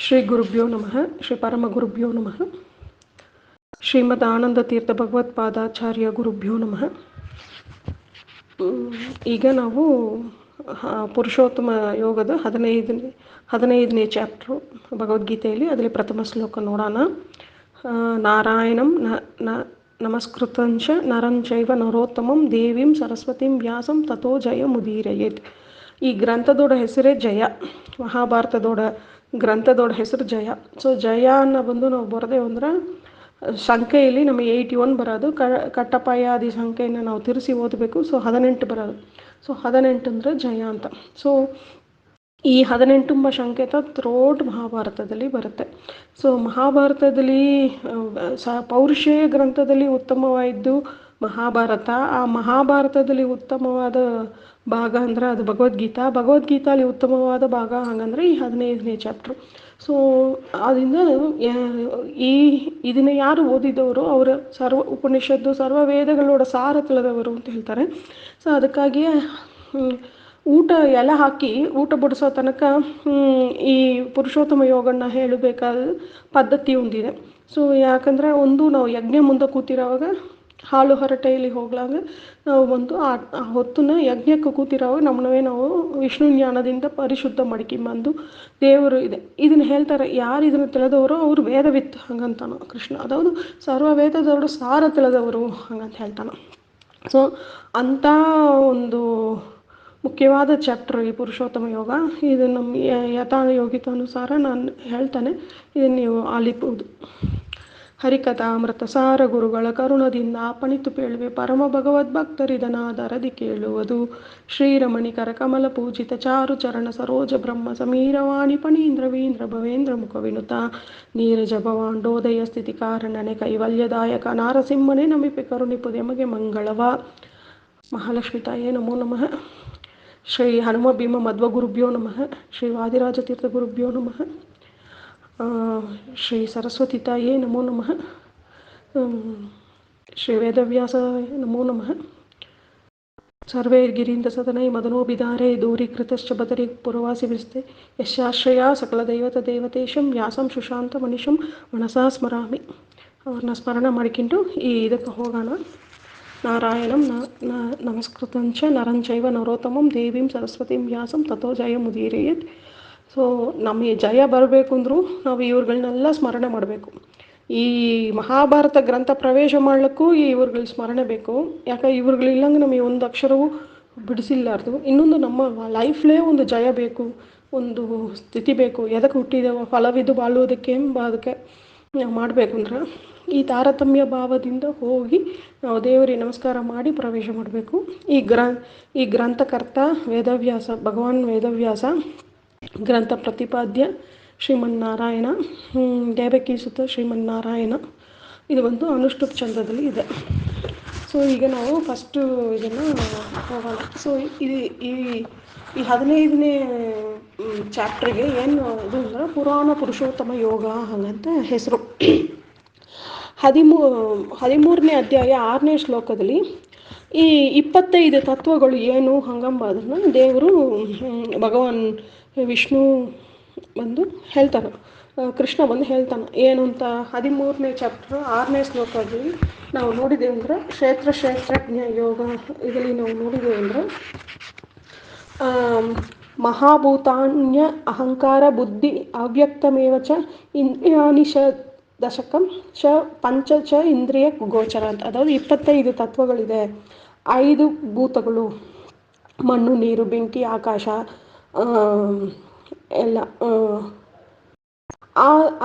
ಶ್ರೀ ಗುರುಭ್ಯೋ ನಮಃ. ಶ್ರೀ ಪರಮಗುರುಭ್ಯೋ ನಮಃ. ಶ್ರೀಮದ್ ಆನಂದ ತೀರ್ಥ ಭಗವತ್ಪಾದಾಚಾರ್ಯ ಗುರುಭ್ಯೋ ನಮಃ. ಈಗ ನಾವು ಪುರುಷೋತ್ತಮ ಯೋಗದ 15ನೇ ಚಾಪ್ಟ್ರು ಭಗವದ್ಗೀತೆಯಲ್ಲಿ ಅದರಲ್ಲಿ ಪ್ರಥಮ ಶ್ಲೋಕ ನೋಡೋಣ. ನಾರಾಯಣಂ ನಮಸ್ಕೃತಂಚ ನರಂಚೈವ ನರೋತ್ತಮಂ ದೇವೀಂ ಸರಸ್ವತಿಂ ವ್ಯಾಸಂ ತಥೋ ಜಯ ಮುದೀರಯೇತ್. ಈ ಗ್ರಂಥದೋಡ ಹೆಸರೇ ಜಯ. ಮಹಾಭಾರತದೋಡ ಗ್ರಂಥದೋಡ ಹೆಸರು ಜಯ. ಸೊ ಜಯ ಅನ್ನೋ ಬಂದು ನಾವು ಬರೋದೇವು ಅಂದ್ರೆ ಸಂಖ್ಯೆಯಲ್ಲಿ ನಮಗೆ 81 ಬರೋದು. ಕಟ್ಟಪಾಯಾದಿ ಸಂಖ್ಯೆಯನ್ನು ನಾವು ತಿರುಸಿ ಓದಬೇಕು. ಸೊ 18 ಬರೋದು. ಸೊ 18 ಅಂದರೆ ಜಯ ಅಂತ. ಸೊ ಈ 18 ಸಂಕೇತ ಥ್ರೋಟ್ ಮಹಾಭಾರತದಲ್ಲಿ ಬರುತ್ತೆ. ಸೊ ಮಹಾಭಾರತದಲ್ಲಿ ಪೌರುಷೇಯ ಗ್ರಂಥದಲ್ಲಿ ಉತ್ತಮವಾಯಿದ್ದು ಮಹಾಭಾರತ. ಆ ಮಹಾಭಾರತದಲ್ಲಿ ಉತ್ತಮವಾದ ಭಾಗ ಅಂದ್ರೆ ಅದು ಭಗವದ್ಗೀತಾಲಿ ಉತ್ತಮವಾದ ಭಾಗ ಹಾಗಂದ್ರೆ ಈ 15ನೇ ಚಾಪ್ಟ್ರು. ಸೊ ಅದರಿಂದ ಇದನ್ನು ಯಾರು ಓದಿದವರು ಅವರ ಉಪನಿಷತ್ತು ಸರ್ವ ವೇದಗಳೋಡ ಸಾರ ತಿಳಿದವರು ಅಂತ ಹೇಳ್ತಾರೆ. ಸೊ ಅದಕ್ಕಾಗಿಯೇ ಊಟ ಎಲೆ ಹಾಕಿ ಊಟ ಬಡಿಸೋ ತನಕ ಈ ಪುರುಷೋತ್ತಮ ಯೋಗನ ಹೇಳಬೇಕಾದ ಪದ್ಧತಿ ಒಂದಿದೆ. ಸೊ ಯಾಕಂದರೆ ನಾವು ಯಜ್ಞ ಮುಂದೆ ಕೂತಿರೋವಾಗ ಹಾಲು ಹರಟೆಯಲ್ಲಿ ಹೋಗ್ಲಾಗ ನಾವು ಬಂದು ಆ ಹೊತ್ತನ್ನ ಯಜ್ಞಕ್ಕೆ ಕೂತಿರೋವಾಗ ನಾವು ವಿಷ್ಣು ಜ್ಞಾನದಿಂದ ಪರಿಶುದ್ಧ ಮಡಿಕೊಂಬಂದು ದೇವರು ಇದೆ ಇದನ್ನು ಹೇಳ್ತಾರೆ. ಯಾರು ಇದನ್ನು ತಿಳಿದವರು ಅವರು ವೇದವಿತ್ತು ಹಂಗಂತಾನು ಕೃಷ್ಣ. ಅದಾವುದು ಸರ್ವ ವೇದದವರು ಸಾರ ತಿಳಿದವರು ಹಂಗಂತ ಹೇಳ್ತಾನೆ. ಸೊ ಅಂಥ ಒಂದು ಮುಖ್ಯವಾದ ಚಾಪ್ಟರ್ ಈ ಪುರುಷೋತ್ತಮ ಯೋಗ. ಇದು ನಮ್ಮ ಯಥಾಯೋಗಿತಾನುಸಾರ ನಾನು ಹೇಳ್ತಾನೆ, ಇದನ್ನು ನೀವು ಆಲಿಪುವುದು. ಹರಿಕಥಾಮೃತ ಸಾರ ಗುರುಗಳ ಕರುಣದಿಂದ ಪಣಿತು ಪೇಳುವೆ ಪರಮ ಭಗವದ್ಭಕ್ತರಿದನಾದರದಿ ಕೇಳುವುದು. ಶ್ರೀರಮಣಿಕರ ಕಮಲ ಪೂಜಿತ ಚಾರು ಚರಣ ಸರೋಜ ಬ್ರಹ್ಮ ಸಮೀರವಾಣಿ ಪಣೀಂದ್ರ ವೀಂದ್ರ ಭವೇಂದ್ರ ಮುಖ ವಿನುತ ನೀರಜ ಭವಾಂಡೋದಯ ಸ್ಥಿತಿ ಕಾರಣನೆ ಕೈವಲ್ಯದಾಯಕ ನಾರಸಿಂಹನೇ ನಮಿಪೆ ಕರುಣಿಪುದೆ ಮಗೆ ಮಂಗಳವ. ಮಹಾಲಕ್ಷ್ಮಿ ತಾಯೇ ನಮೋ ನಮಃ. ಶ್ರೀ ಹನುಮ ಭೀಮ ಮಧ್ವ ಗುರುಭ್ಯೋ ನಮಃ. ಶ್ರೀ ವಾದಿರಾಜ ತೀರ್ಥ ಗುರುಭ್ಯೋ ನಮಃ. ಶ್ರೀ ಸರಸ್ವತಿ ತಾಯೇ ನಮೋ ನಮಃ. ಶ್ರೀ ವೇದವ್ಯಾಸ ನಮೋ ನಮಃ. ಸರ್ವೈರ್ಗಿರೀಂದ್ರ ಸದನೈ ಮದನೋಬಿಧಾರೆ ದೂರೀಕೃತಶ್ಚ ಬದರಿ ಪುರವಾಸಿ ವಿಸ್ತೆ ಯಶಾಶ್ರಯ ಸಕಲ ದೇವತೇಶಂ ವ್ಯಾಸಂ ಸುಶಾಂತ ಮನಿಷಂ ಮನಸಾ ಸ್ಮರಾಮಿ. ಅವ್ರನ್ನ ಸ್ಮರಣ ಮಾಡಿಕೊಂಡು ಇದಕ್ಕೆ ಹೋಗೋಣ. ನಾರಾಯಣಂ ನಮಸ್ಕೃತಂಚ ನರಂಚೈವ ನರೋತ್ತಮಂ ದೇವೀಂ ಸರಸ್ವತಿಂ ವ್ಯಾಸಂ ತಥೋ ಜಯ ಮುದೀರಯೇತ್. ಸೊ ನಮಗೆ ಜಯ ಬರಬೇಕು ಅಂದರೂ ನಾವು ಇವ್ರುಗಳನ್ನೆಲ್ಲ ಸ್ಮರಣೆ ಮಾಡಬೇಕು. ಈ ಮಹಾಭಾರತ ಗ್ರಂಥ ಪ್ರವೇಶ ಮಾಡಲಿಕ್ಕೂ ಇವ್ರುಗಳ ಸ್ಮರಣೆ ಬೇಕು. ಯಾಕೆ ಇವ್ರುಗಳಿಲ್ಲಂಗೆ ನಮಗೆ ಒಂದು ಅಕ್ಷರವೂ ಬಿಡಿಸಿಲ್ಲಾರ್ದು. ಇನ್ನೊಂದು ನಮ್ಮ ಲೈಫ್ಲೇ ಒಂದು ಜಯ ಬೇಕು, ಒಂದು ಸ್ಥಿತಿ ಬೇಕು. ಎದಕ್ಕೆ ಹುಟ್ಟಿದೇವೋ ಫಲವಿದ್ದು ಬಾಳುವುದಕ್ಕೆ ಅದಕ್ಕೆ ನಾವು ಮಾಡಬೇಕು ಅಂದ್ರೆ ಈ ತಾರತಮ್ಯ ಭಾವದಿಂದ ಹೋಗಿ ನಾವು ದೇವರಿಗೆ ನಮಸ್ಕಾರ ಮಾಡಿ ಪ್ರವೇಶ ಮಾಡಬೇಕು. ಈ ಗ್ರಂಥಕರ್ತ ವೇದವ್ಯಾಸ, ಭಗವಾನ್ ವೇದವ್ಯಾಸ. ಗ್ರಂಥ ಪ್ರತಿಪಾದ್ಯ ಶ್ರೀಮನ್ನಾರಾಯಣ, ದೇವಕಿ ಸುತ ಶ್ರೀಮನ್ನಾರಾಯಣ. ಇದು ಒಂದು ಅನುಷ್ಠುಪ್ ಛಂದದಲ್ಲಿ ಇದೆ. ಸೊ ಈಗ ನಾವು ಫಸ್ಟು ಇದನ್ನು ಹೋಗೋಣ. ಸೊ ಈ 15ನೇ ಚಾಪ್ಟ್ರಿಗೆ ಏನು ಇದು ಅಂದ್ರೆ ಪುರಾಣ ಪುರುಷೋತ್ತಮ ಯೋಗ ಹಾಗಂತ ಹೆಸರು. 13ನೇ ಅಧ್ಯಾಯ 6ನೇ ಶ್ಲೋಕದಲ್ಲಿ ಈ 25 ತತ್ವಗಳು ಏನು ಹಂಗಂಬದನ್ನು ದೇವರು ಭಗವಾನ್ ವಿಷ್ಣು ಬಂದು ಹೇಳ್ತಾನೆ, ಕೃಷ್ಣ ಬಂದು ಹೇಳ್ತಾನೆ. ಏನು ಅಂತ 13ನೇ ಚಾಪ್ಟರ್ 6ನೇ ಶ್ಲೋಕದಲ್ಲಿ ನಾವು ನೋಡಿದ್ದೇವೆ ಅಂದ್ರೆ ಕ್ಷೇತ್ರಜ್ಞ ಯೋಗ. ಇದರಲ್ಲಿ ನಾವು ನೋಡಿದ್ದೇವೆ ಅಂದ್ರೆ ಮಹಾಭೂತಾನ್ಯ ಅಹಂಕಾರ ಬುದ್ಧಿ ಅವ್ಯಕ್ತಮೇವ ಚ ಇಂದ್ರಿಯಾಣಿ ದಶಕಂ ಚ ಪಂಚ ಚ ಇಂದ್ರಿಯ ಗೋಚರ ಅಂತ. ಅದಾವುದು 25 ತತ್ವಗಳಿದೆ. 5 ಭೂತಗಳು, ಮಣ್ಣು ನೀರು ಬೆಂಕಿ ಆಕಾಶ ಎಲ್ಲ.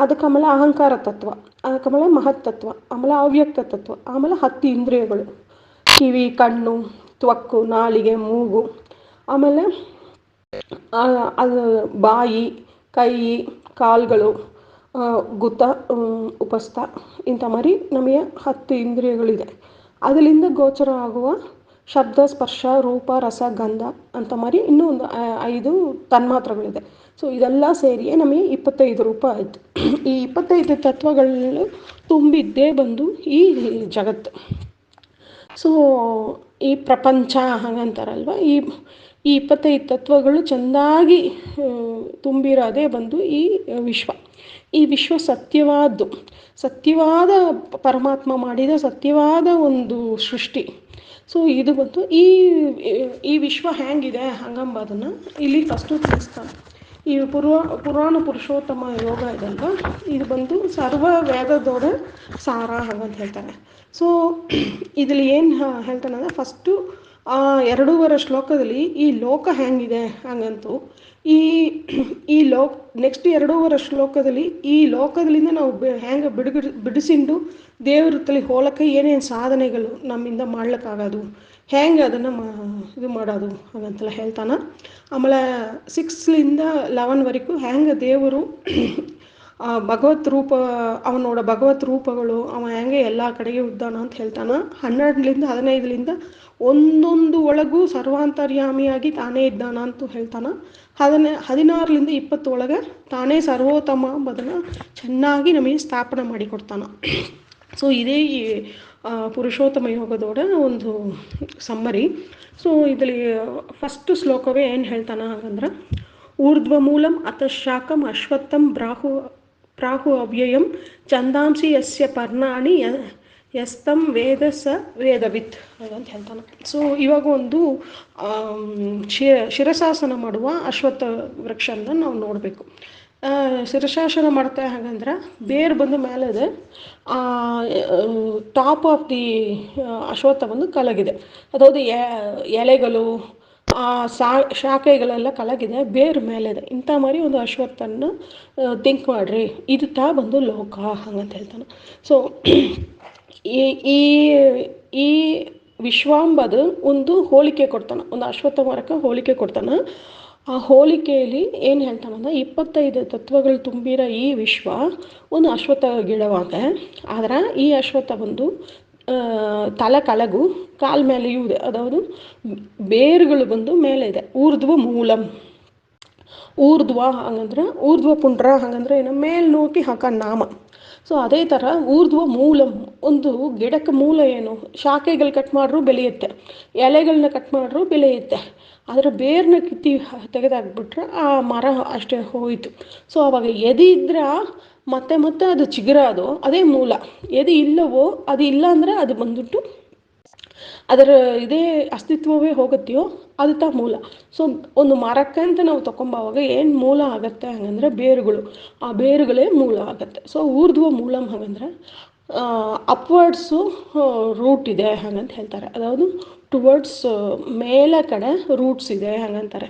ಅದಕ್ಕೆ ಆಮೇಲೆ ಅಹಂಕಾರ ತತ್ವ, ಅದಕ್ಕಾಮೇಲೆ ಮಹತ್ತತ್ವ, ಆಮೇಲೆ ಅವ್ಯಕ್ತ ತತ್ವ, ಆಮೇಲೆ 10 ಇಂದ್ರಿಯಗಳು, ಕಿವಿ ಕಣ್ಣು ತ್ವಕ್ಕು ನಾಲಿಗೆ ಮೂಗು, ಆಮೇಲೆ ಅದು ಬಾಯಿ ಕೈ ಕಾಲುಗಳು ಗುತ್ತ ಉಪಸ್ಥ ಇಂಥ ಮರಿ ನಮಗೆ 10 ಇಂದ್ರಿಯಗಳಿದೆ. ಅದರಿಂದ ಗೋಚರ ಆಗುವ ಶಬ್ದ ಸ್ಪರ್ಶ ರೂಪ ರಸ ಗಂಧ ಅಂತ ಮರಿ ಇನ್ನೂ ಒಂದು 5 ತನ್ಮಾತ್ರಗಳಿದೆ. ಸೊ ಇದೆಲ್ಲ ಸೇರಿಯೇ ನಮಗೆ 25 ರೂಪ ಆಯಿತು. ಈ 25 ತತ್ವಗಳು ತುಂಬಿದ್ದೇ ಬಂದು ಈ ಜಗತ್ತು. ಸೊ ಈ ಪ್ರಪಂಚ ಹಾಗಂತಾರಲ್ವ, ಈ 25 ತತ್ವಗಳು ಚೆಂದಾಗಿ ತುಂಬಿರೋದೇ ಬಂದು ಈ ವಿಶ್ವ. ಈ ವಿಶ್ವ ಸತ್ಯವಾದ ಪರಮಾತ್ಮ ಮಾಡಿದ ಸತ್ಯವಾದ ಒಂದು ಸೃಷ್ಟಿ. ಸೊ ಇದು ಬಂದು ಈ ವಿಶ್ವ ಹೆಂಗಿದೆ ಹಂಗಂಬದನ್ನು ಇಲ್ಲಿ ಫಸ್ಟು ತಿಳಿಸ್ತಾನೆ. ಈ ಪುರಾಣ ಪುರುಷೋತ್ತಮ ಯೋಗ ಇದಲ್ವ, ಇದು ಬಂದು ಸರ್ವ ವೇದದೋಡ ಸಾರ ಹಂಗಂತ ಹೇಳ್ತಾರೆ. ಸೊ ಇದರಲ್ಲಿ ಏನು ಹೇಳ್ತಾನೆ ಅಂದರೆ, ಫಸ್ಟು 2.5 ಶ್ಲೋಕದಲ್ಲಿ ಈ ಲೋಕ ಹೆಂಗಿದೆ ಹಂಗಂತೂ, ಈ ನೆಕ್ಸ್ಟ್ 2.5 ಶ್ಲೋಕದಲ್ಲಿ ಈ ಲೋಕದಲ್ಲಿಂದ ನಾವು ಹೆಂಗೆ ಬಿಡಿಸಿಂಡು ದೇವ್ರ ತಲೆ ಹೋಲಕ್ಕೆ ಏನೇನು ಸಾಧನೆಗಳು ನಮ್ಮಿಂದ ಮಾಡ್ಲಿಕ್ಕಾಗೋದು, ಹೆಂಗೆ ಅದನ್ನು ಇದು ಮಾಡೋದು ಹಾಗಂತೆಲ್ಲ ಹೇಳ್ತಾನೆ. ಆಮೇಲೆ 6ರಿಂದ 11ವರೆಗೂ ಹೆಂಗೆ ದೇವರು ಭಗವತ್ ರೂಪ, ಅವನೋಡ ಭಗವತ್ ರೂಪಗಳು, ಅವ ಹೆಂಗೆ ಎಲ್ಲ ಕಡೆಗೆ ಉದ್ದಾನ ಅಂತ ಹೇಳ್ತಾನೆ. 12ರಿಂದ 15ರಿಂದ ಒಂದೊಂದು ಒಳಗೂ ಸರ್ವಾಂತರ್ಯಾಮಿಯಾಗಿ ತಾನೇ ಇದ್ದಾನ ಅಂತೂ ಹೇಳ್ತಾನೆ. 16ರಿಂದ 20 ಒಳಗೆ ತಾನೇ ಸರ್ವೋತ್ತಮ ಎಂಬುದನ್ನು ಚೆನ್ನಾಗಿ ನಮಗೆ ಸ್ಥಾಪನೆ ಮಾಡಿಕೊಡ್ತಾನೆ. ಸೊ ಇದೇ ಈ ಪುರುಷೋತ್ತಮ ಯೋಗದೋಡ ಒಂದು ಸಮ್ಮರಿ. ಸೊ ಇದರಲ್ಲಿ ಫಸ್ಟ್ ಶ್ಲೋಕವೇ ಏನು ಹೇಳ್ತಾನೆ ಹಾಗಂದ್ರೆ, ಊರ್ಧ್ವಮೂಲಂ ಅತಃಶಾಖಂ ಅಶ್ವತ್ಥಂ ಪ್ರಾಹು ಅವ್ಯಯಂ ಛಂದಾಂಸಿ ಯಸ್ಯ ಪರ್ಣಾನಿ ಯಸ್ತಂ ವೇದ ಸ ವೇದವಿತ್ ಅಂತ ಹೇಳ್ತಾನೆ. ಸೊ ಇವಾಗ ಒಂದು ಶಿರಶಾಸನ ಮಾಡುವ ಅಶ್ವತ್ಥ ವೃಕ್ಷನ ನಾವು ನೋಡಬೇಕು. ಶಿರಶಾಸನ ಮಾಡ್ತಾ ಹಾಗಂದ್ರೆ ಬೇರು ಬಂದು ಮೇಲೆ ಇದೆ, ಟಾಪ್ ಆಫ್ ದಿ ಅಶ್ವತ್ಥ ಬಂದು ಕಲಗಿದೆ, ಅದಾವುದು ಎಲೆಗಳು ಶಾಖೆಗಳೆಲ್ಲ ಕಲಗಿದೆ, ಬೇರು ಮೇಲಿದೆ. ಇಂಥ ಮಾರಿ ಒಂದು ಅಶ್ವತ್ಥನ್ನು ಥಿಂಕ್ ಮಾಡ್ರಿ, ಇದು ಬಂದು ಲೋಕ ಹಂಗಂತ ಹೇಳ್ತಾನೆ. ಸೊ ಈ ವಿಶ್ವಾಂಬದು ಒಂದು ಹೋಲಿಕೆ ಕೊಡ್ತಾನೆ, ಒಂದು ಅಶ್ವತ್ಥ ಮರಕ್ಕೆ ಹೋಲಿಕೆ ಕೊಡ್ತಾನೆ. ಆ ಹೋಲಿಕೆಯಲ್ಲಿ ಏನು ಹೇಳ್ತಾನಂದ್ರೆ, 25 ತತ್ವಗಳು ತುಂಬಿರೋ ಈ ವಿಶ್ವ ಒಂದು ಅಶ್ವತ್ಥ ಗಿಡವಾಗ, ಆದ್ರೆ ಈ ಅಶ್ವತ್ಥ ಬಂದು ತಲೆ ಕಲಗು ಕಾಲ ಮೇಲೆಯೂ ಇದೆ, ಅದಾವುದು ಬೇರುಗಳು ಬಂದು ಮೇಲೆ ಇದೆ. ಊರ್ಧ್ವ ಮೂಲಂ, ಊರ್ಧ್ವ ಹಂಗಂದ್ರೆ ಊರ್ಧ್ವ ಪುಂಡ್ರ ಹಂಗಂದ್ರೆ ಏನು, ಮೇಲೆ ನೋಕಿ ಹಾಕೋ ನಾಮ. ಸೊ ಅದೇ ಥರ ಊರ್ಧ್ವ ಮೂಲಂ, ಒಂದು ಗಿಡಕ್ಕೆ ಮೂಲ ಏನು, ಶಾಖೆಗಳು ಕಟ್ ಮಾಡ್ರೂ ಬೆಳೆಯುತ್ತೆ, ಎಲೆಗಳನ್ನ ಕಟ್ ಮಾಡ್ರೂ ಬೆಳೆಯುತ್ತೆ, ಅದರ ಬೇರನ್ನ ಕಿತ್ತಿ ತೆಗೆದಾಕ್ಬಿಟ್ರೆ ಆ ಮರ ಅಷ್ಟೇ ಹೋಯಿತು. ಸೊ ಅವಾಗ ಎದೆ ಇದ್ರೆ ಮತ್ತೆ ಅದು ಚಿಗುರೋದು, ಅದೇ ಮೂಲ. ಎದೆ ಇಲ್ಲವೋ, ಅದು ಇಲ್ಲ ಅಂದರೆ ಅದು ಬಂದ್ಬಿಟ್ಟು ಅದರ ಇದೇ ಅಸ್ತಿತ್ವವೇ ಹೋಗುತ್ತೆಯೋ ಅದು ಮೂಲ. ಸೊ ಒಂದು ಮರಕ್ಕೆ ಅಂತ ನಾವು ತೊಗೊಂಬಾವಾಗ ಏನು ಮೂಲ ಆಗುತ್ತೆ ಹಾಗಂದ್ರೆ ಬೇರುಗಳು, ಆ ಬೇರುಗಳೇ ಮೂಲ ಆಗುತ್ತೆ. ಸೊ ಊರ್ಧ್ವ ಮೂಲಂ ಹಾಗಂದ್ರೆ ಅಪ್ವರ್ಡ್ಸು ರೂಟ್ ಇದೆ ಹಾಗಂತ ಹೇಳ್ತಾರೆ, ಅದಾವುದು ಟುವರ್ಡ್ಸ್ ಮೇಲೆ ಕಡೆ ರೂಟ್ಸ್ ಇದೆ ಹಾಗಂತಾರೆ.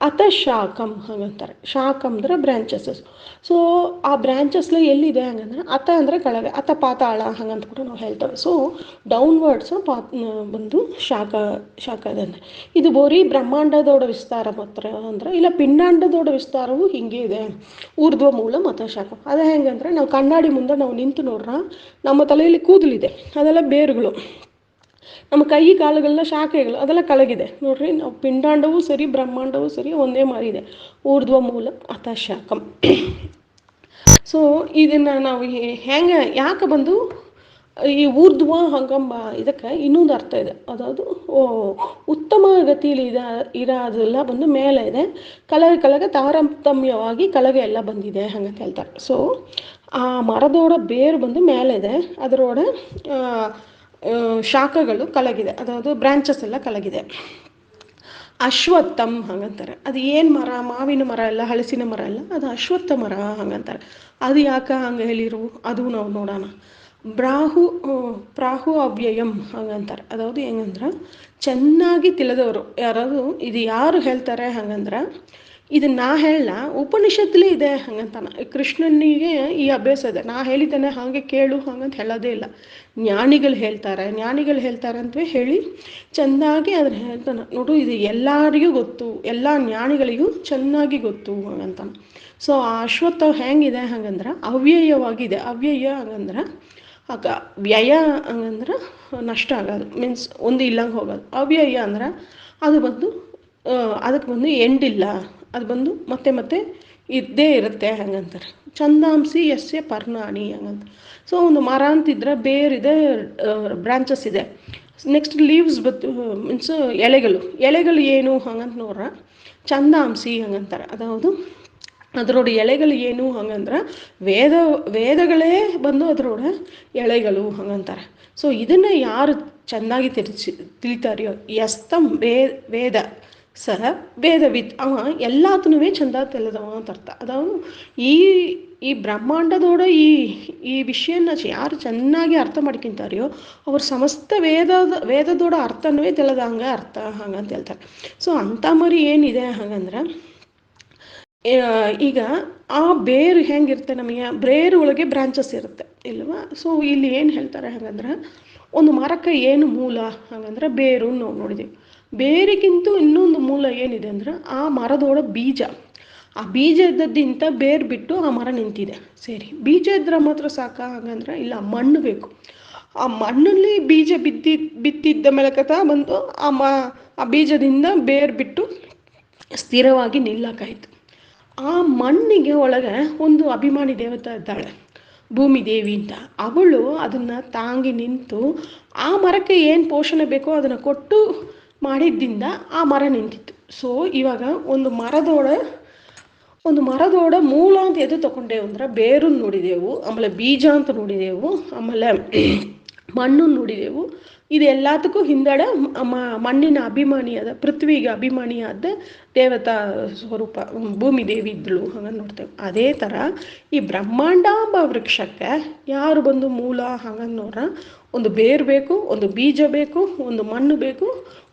ಅತಃ ಶಾಖಂ ಹಾಗಂತಾರೆ, ಶಾಖಂ ಅಂದರೆ ಬ್ರ್ಯಾಂಚಸ್ಸಸ್. ಸೊ ಆ ಬ್ರ್ಯಾಂಚಸ್ಲ ಎಲ್ಲಿದೆ ಹಾಗಂದ್ರೆ, ಅತ ಅಂದರೆ ಕೆಳಗೆ, ಅತ ಪಾತಾಳ ಹಾಗಂತ ಕೂಡ ನಾವು ಹೇಳ್ತೇವೆ. ಸೊ ಡೌನ್ವರ್ಡ್ಸು ಬಂದು ಶಾಖ ಇದೆ. ಇದು ಬೋರಿ ಬ್ರಹ್ಮಾಂಡದೋಡ ವಿಸ್ತಾರ ಮಾತ್ರ ಅಂದ್ರೆ, ಇಲ್ಲ ಪಿಂಡಾಂಡದೋಡ ವಿಸ್ತಾರವೂ ಹಿಂಗೆ ಇದೆ. ಊರ್ಧ್ವ ಮೂಲ ಮತ್ತು ಶಾಖ ಅದು ಹೆಂಗಂದ್ರೆ, ನಾವು ಕಣ್ಣಾಡಿ ಮುಂದೆ ನಾವು ನಿಂತು ನೋಡ್ರ ನಮ್ಮ ತಲೆಯಲ್ಲಿ ಕೂದಲಿದೆ, ಅದೆಲ್ಲ ಬೇರುಗಳು. ನಮ್ಮ ಕೈ ಕಾಲುಗಳನ್ನ ಶಾಖೆಗಳು ಅದೆಲ್ಲ ಕಳಗಿದೆ ನೋಡ್ರಿ. ನಾವು ಪಿಂಡಾಂಡವೂ ಸರಿ ಬ್ರಹ್ಮಾಂಡವೂ ಸರಿ ಒಂದೇ ಮಾರಿದೆ, ಊರ್ಧ್ವ ಮೂಲ ಅತಃ ಶಾಖಂ. ಸೊ ಇದನ್ನು ನಾವು ಹೆಂಗೆ ಯಾಕೆ ಬಂದು ಈ ಊರ್ಧ್ವ ಹಂಗಂಬ ಇದಕ್ಕೆ ಇನ್ನೊಂದು ಅರ್ಥ ಇದೆ, ಅದಾವುದು ಉತ್ತಮ ಗತಿಯಲ್ಲಿ ಇರೋದೆಲ್ಲ ಬಂದು ಮೇಲೆ ಇದೆ, ಕೆಳಗೆ ತಾರತಮ್ಯವಾಗಿ ಕೆಳಗೆ ಎಲ್ಲ ಬಂದಿದೆ ಹಂಗಂತ ಹೇಳ್ತಾರೆ. ಸೊ ಆ ಮರದೋಡ ಬೇರು ಬಂದು ಮೇಲೆ ಇದೆ, ಅದರೋಡ ಶಾಖೆಗಳು ಕಲಗಿದೆ, ಅದಾವುದು ಬ್ರ್ಯಾಂಚಸ್ ಎಲ್ಲ ಕಲಗಿದೆ. ಅಶ್ವತ್ಥಂ ಹಂಗಂತಾರೆ. ಅದು ಏನು ಮರ, ಮಾವಿನ ಮರ ಎಲ್ಲ, ಹಲಸಿನ ಮರ ಎಲ್ಲ, ಅದು ಅಶ್ವತ್ಥ ಮರ ಹಂಗಂತಾರೆ. ಅದು ಯಾಕೆ ಹಂಗೆ ಹೇಳಿರು ಅದು ನಾವು ನೋಡೋಣ. ಪ್ರಾಹು ಅವ್ಯಯಂ ಹಂಗಂತಾರೆ. ಅದಾವುದು ಹೆಂಗಂದ್ರೆ, ಚೆನ್ನಾಗಿ ತಿಳಿದವರು ಯಾರಾದ್ರು ಇದು ಯಾರು ಹೇಳ್ತಾರೆ ಹಂಗಂದ್ರೆ, ಇದು ನಾ ಹೇಳ ಉಪನಿಷತ್ತಲೇ ಇದೆ ಹಂಗಂತಾನೆ. ಕೃಷ್ಣನಿಗೆ ಈ ಅಭ್ಯಾಸ ಇದೆ, ನಾ ಹೇಳಿದ್ದೇನೆ ಹಾಗೆ ಕೇಳು ಹಂಗಂತ ಹೇಳೋದೇ ಇಲ್ಲ. ಜ್ಞಾನಿಗಳು ಹೇಳ್ತಾರೆ ಅಂತವೇ ಹೇಳಿ ಚೆನ್ನಾಗಿ ಅದನ್ನು ಹೇಳ್ತಾನೆ. ನೋಡು ಇದು ಎಲ್ಲರಿಗೂ ಗೊತ್ತು, ಎಲ್ಲ ಜ್ಞಾನಿಗಳಿಗೂ ಚೆನ್ನಾಗಿ ಗೊತ್ತು ಹಂಗಂತಾನೆ. ಸೊ ಆ ಅಶ್ವತ್ಥ ಹೆಂಗಿದೆ ಹಂಗಂದ್ರೆ ಅವ್ಯಯವಾಗಿದೆ. ಅವ್ಯಯ ಹಂಗಂದ್ರೆ ವ್ಯಯ ಹಂಗಂದ್ರೆ ನಷ್ಟ ಆಗೋದು, ಮೀನ್ಸ್ ಒಂದು ಇಲ್ಲಂಗೆ ಹೋಗೋದು. ಅವ್ಯಯ ಅಂದ್ರೆ ಅದು ಬಂದು ಅದಕ್ಕೆ ಬಂದು ಎಂಡಿಲ್ಲ, ಅದು ಬಂದು ಮತ್ತೆ ಇದ್ದೇ ಇರುತ್ತೆ ಹಂಗಂತಾರೆ. ಛಂದಾಂಸಿ ಯಸ್ಯ ಪರ್ಣಾನಿ ಹಂಗಂತ. ಸೊ ಒಂದು ಮರ ಅಂತಿದ್ರೆ ಬೇರಿದೆ, ಬ್ರಾಂಚಸ್ ಇದೆ, ನೆಕ್ಸ್ಟ್ ಲೀವ್ಸ್ ಮೀನ್ಸ್ ಎಲೆಗಳು ಏನು ಹಂಗಂತ ನೋಡ್ರೆ ಛಂದಾಂಸಿ ಹಂಗಂತಾರೆ. ಅದಾವುದು ಅದರೊಡ ಎಲೆಗಳು ಏನು ಹಂಗಂದ್ರೆ ವೇದ ವೇದಗಳೇ ಬಂದು ಅದರೊಡ ಎಳೆಗಳು ಹಂಗಂತಾರೆ. ಸೊ ಇದನ್ನು ಯಾರು ಚೆನ್ನಾಗಿ ತಿಳಿತಾರೆಯೋ ಎಸ್ತಂ ವೇದ ಸ ವೇದವಿತ್, ಅವ ಎಲ್ಲಾತನೂ ಚಂದ ತಿಳಿದವ ಅಂತ ಅರ್ಥ. ಅದಾವ ಈ ಈ ಬ್ರಹ್ಮಾಂಡದೋಡ ಈ ವಿಷಯನ ಯಾರು ಚೆನ್ನಾಗಿ ಅರ್ಥ ಮಾಡ್ಕೊಂತಾರೆಯೋ ಅವ್ರು ಸಮಸ್ತ ವೇದದೋಡ ಅರ್ಥವೇ ತಿಳಿದಂಗ ಅರ್ಥ ಹಂಗಂತ ಹೇಳ್ತಾರೆ. ಸೊ ಅಂಥ ಮರಿ ಏನಿದೆ ಹಾಗಂದ್ರೆ ಈಗ ಆ ಬೇರು ಹೆಂಗಿರುತ್ತೆ, ನಮಗೆ ಬೇರು ಒಳಗೆ ಬ್ರಾಂಚಸ್ ಇರುತ್ತೆ ಇಲ್ವಾ. ಸೊ ಇಲ್ಲಿ ಏನು ಹೇಳ್ತಾರೆ ಹಾಗಂದ್ರೆ ಒಂದು ಮರಕ್ಕೆ ಏನು ಮೂಲ ಹಾಗಂದ್ರೆ ಬೇರು ನಾವು ನೋಡಿದ್ದೀವಿ. ಬೇರಿಗಿಂತೂ ಇನ್ನೊಂದು ಮೂಲ ಏನಿದೆ ಅಂದ್ರೆ ಆ ಮರದೊಳ ಬೀಜ. ಆ ಬೀಜ ಇದ್ದದ್ದಿಂತ ಬೇರು ಬಿಟ್ಟು ಆ ಮರ ನಿಂತಿದೆ. ಸರಿ, ಬೀಜ ಇದ್ರೆ ಮಾತ್ರ ಸಾಕ ಹಾಗಂದ್ರೆ ಇಲ್ಲ, ಮಣ್ಣು ಬೇಕು. ಆ ಮಣ್ಣಲ್ಲಿ ಬೀಜ ಬಿತ್ತಿದ್ದ ಮೇಲಕತ ಬಂದು ಆ ಬೀಜದಿಂದ ಬೇರು ಬಿಟ್ಟು ಸ್ಥಿರವಾಗಿ ನಿಲ್ಲಕ್ಕಾಯ್ತು. ಆ ಮಣ್ಣಿಗೆ ಒಳಗೆ ಒಂದು ಅಭಿಮಾನಿ ದೇವತೆ ಇದ್ದಾಳೆ, ಭೂಮಿ ದೇವಿ ಅಂತ. ಅವಳು ಅದನ್ನು ತಾಂಗಿ ನಿಂತು ಆ ಮರಕ್ಕೆ ಏನು ಪೋಷಣೆ ಬೇಕೋ ಅದನ್ನು ಕೊಟ್ಟು ಮಾಡಿದ್ದಿಂದ ಆ ಮರ ನಿಂತಿತ್ತು. ಸೊ ಇವಾಗ ಒಂದು ಮರದೋಡ ಮೂಲ ಅಂತ ಎದು ತಗೊಂಡೇವು ಅಂದ್ರೆ ಬೇರನ್ನು ನೋಡಿದೆವು, ಆಮೇಲೆ ಬೀಜ ಅಂತ ನೋಡಿದೆವು, ಆಮೇಲೆ ಮಣ್ಣನ್ನು ನೋಡಿದೆವು. ಇದೆಲ್ಲದಕ್ಕೂ ಹಿಂದಡೆ ಮಣ್ಣಿನ ಅಭಿಮಾನಿಯಾದ, ಪೃಥ್ವಿಗೆ ಅಭಿಮಾನಿಯಾದ ದೇವತಾ ಸ್ವರೂಪ ಭೂಮಿ ದೇವಿ ಇದ್ದಳು ಹಂಗೆ ನೋಡ್ತೇವೆ. ಅದೇ ಥರ ಈ ಬ್ರಹ್ಮಾಂಡಾಂಬ ವೃಕ್ಷಕ್ಕೆ ಯಾರು ಬಂದು ಮೂಲ ಹಂಗನ್ನೋರ ಒಂದು ಬೇರು ಬೇಕು, ಒಂದು ಬೀಜ ಬೇಕು, ಒಂದು ಮಣ್ಣು ಬೇಕು,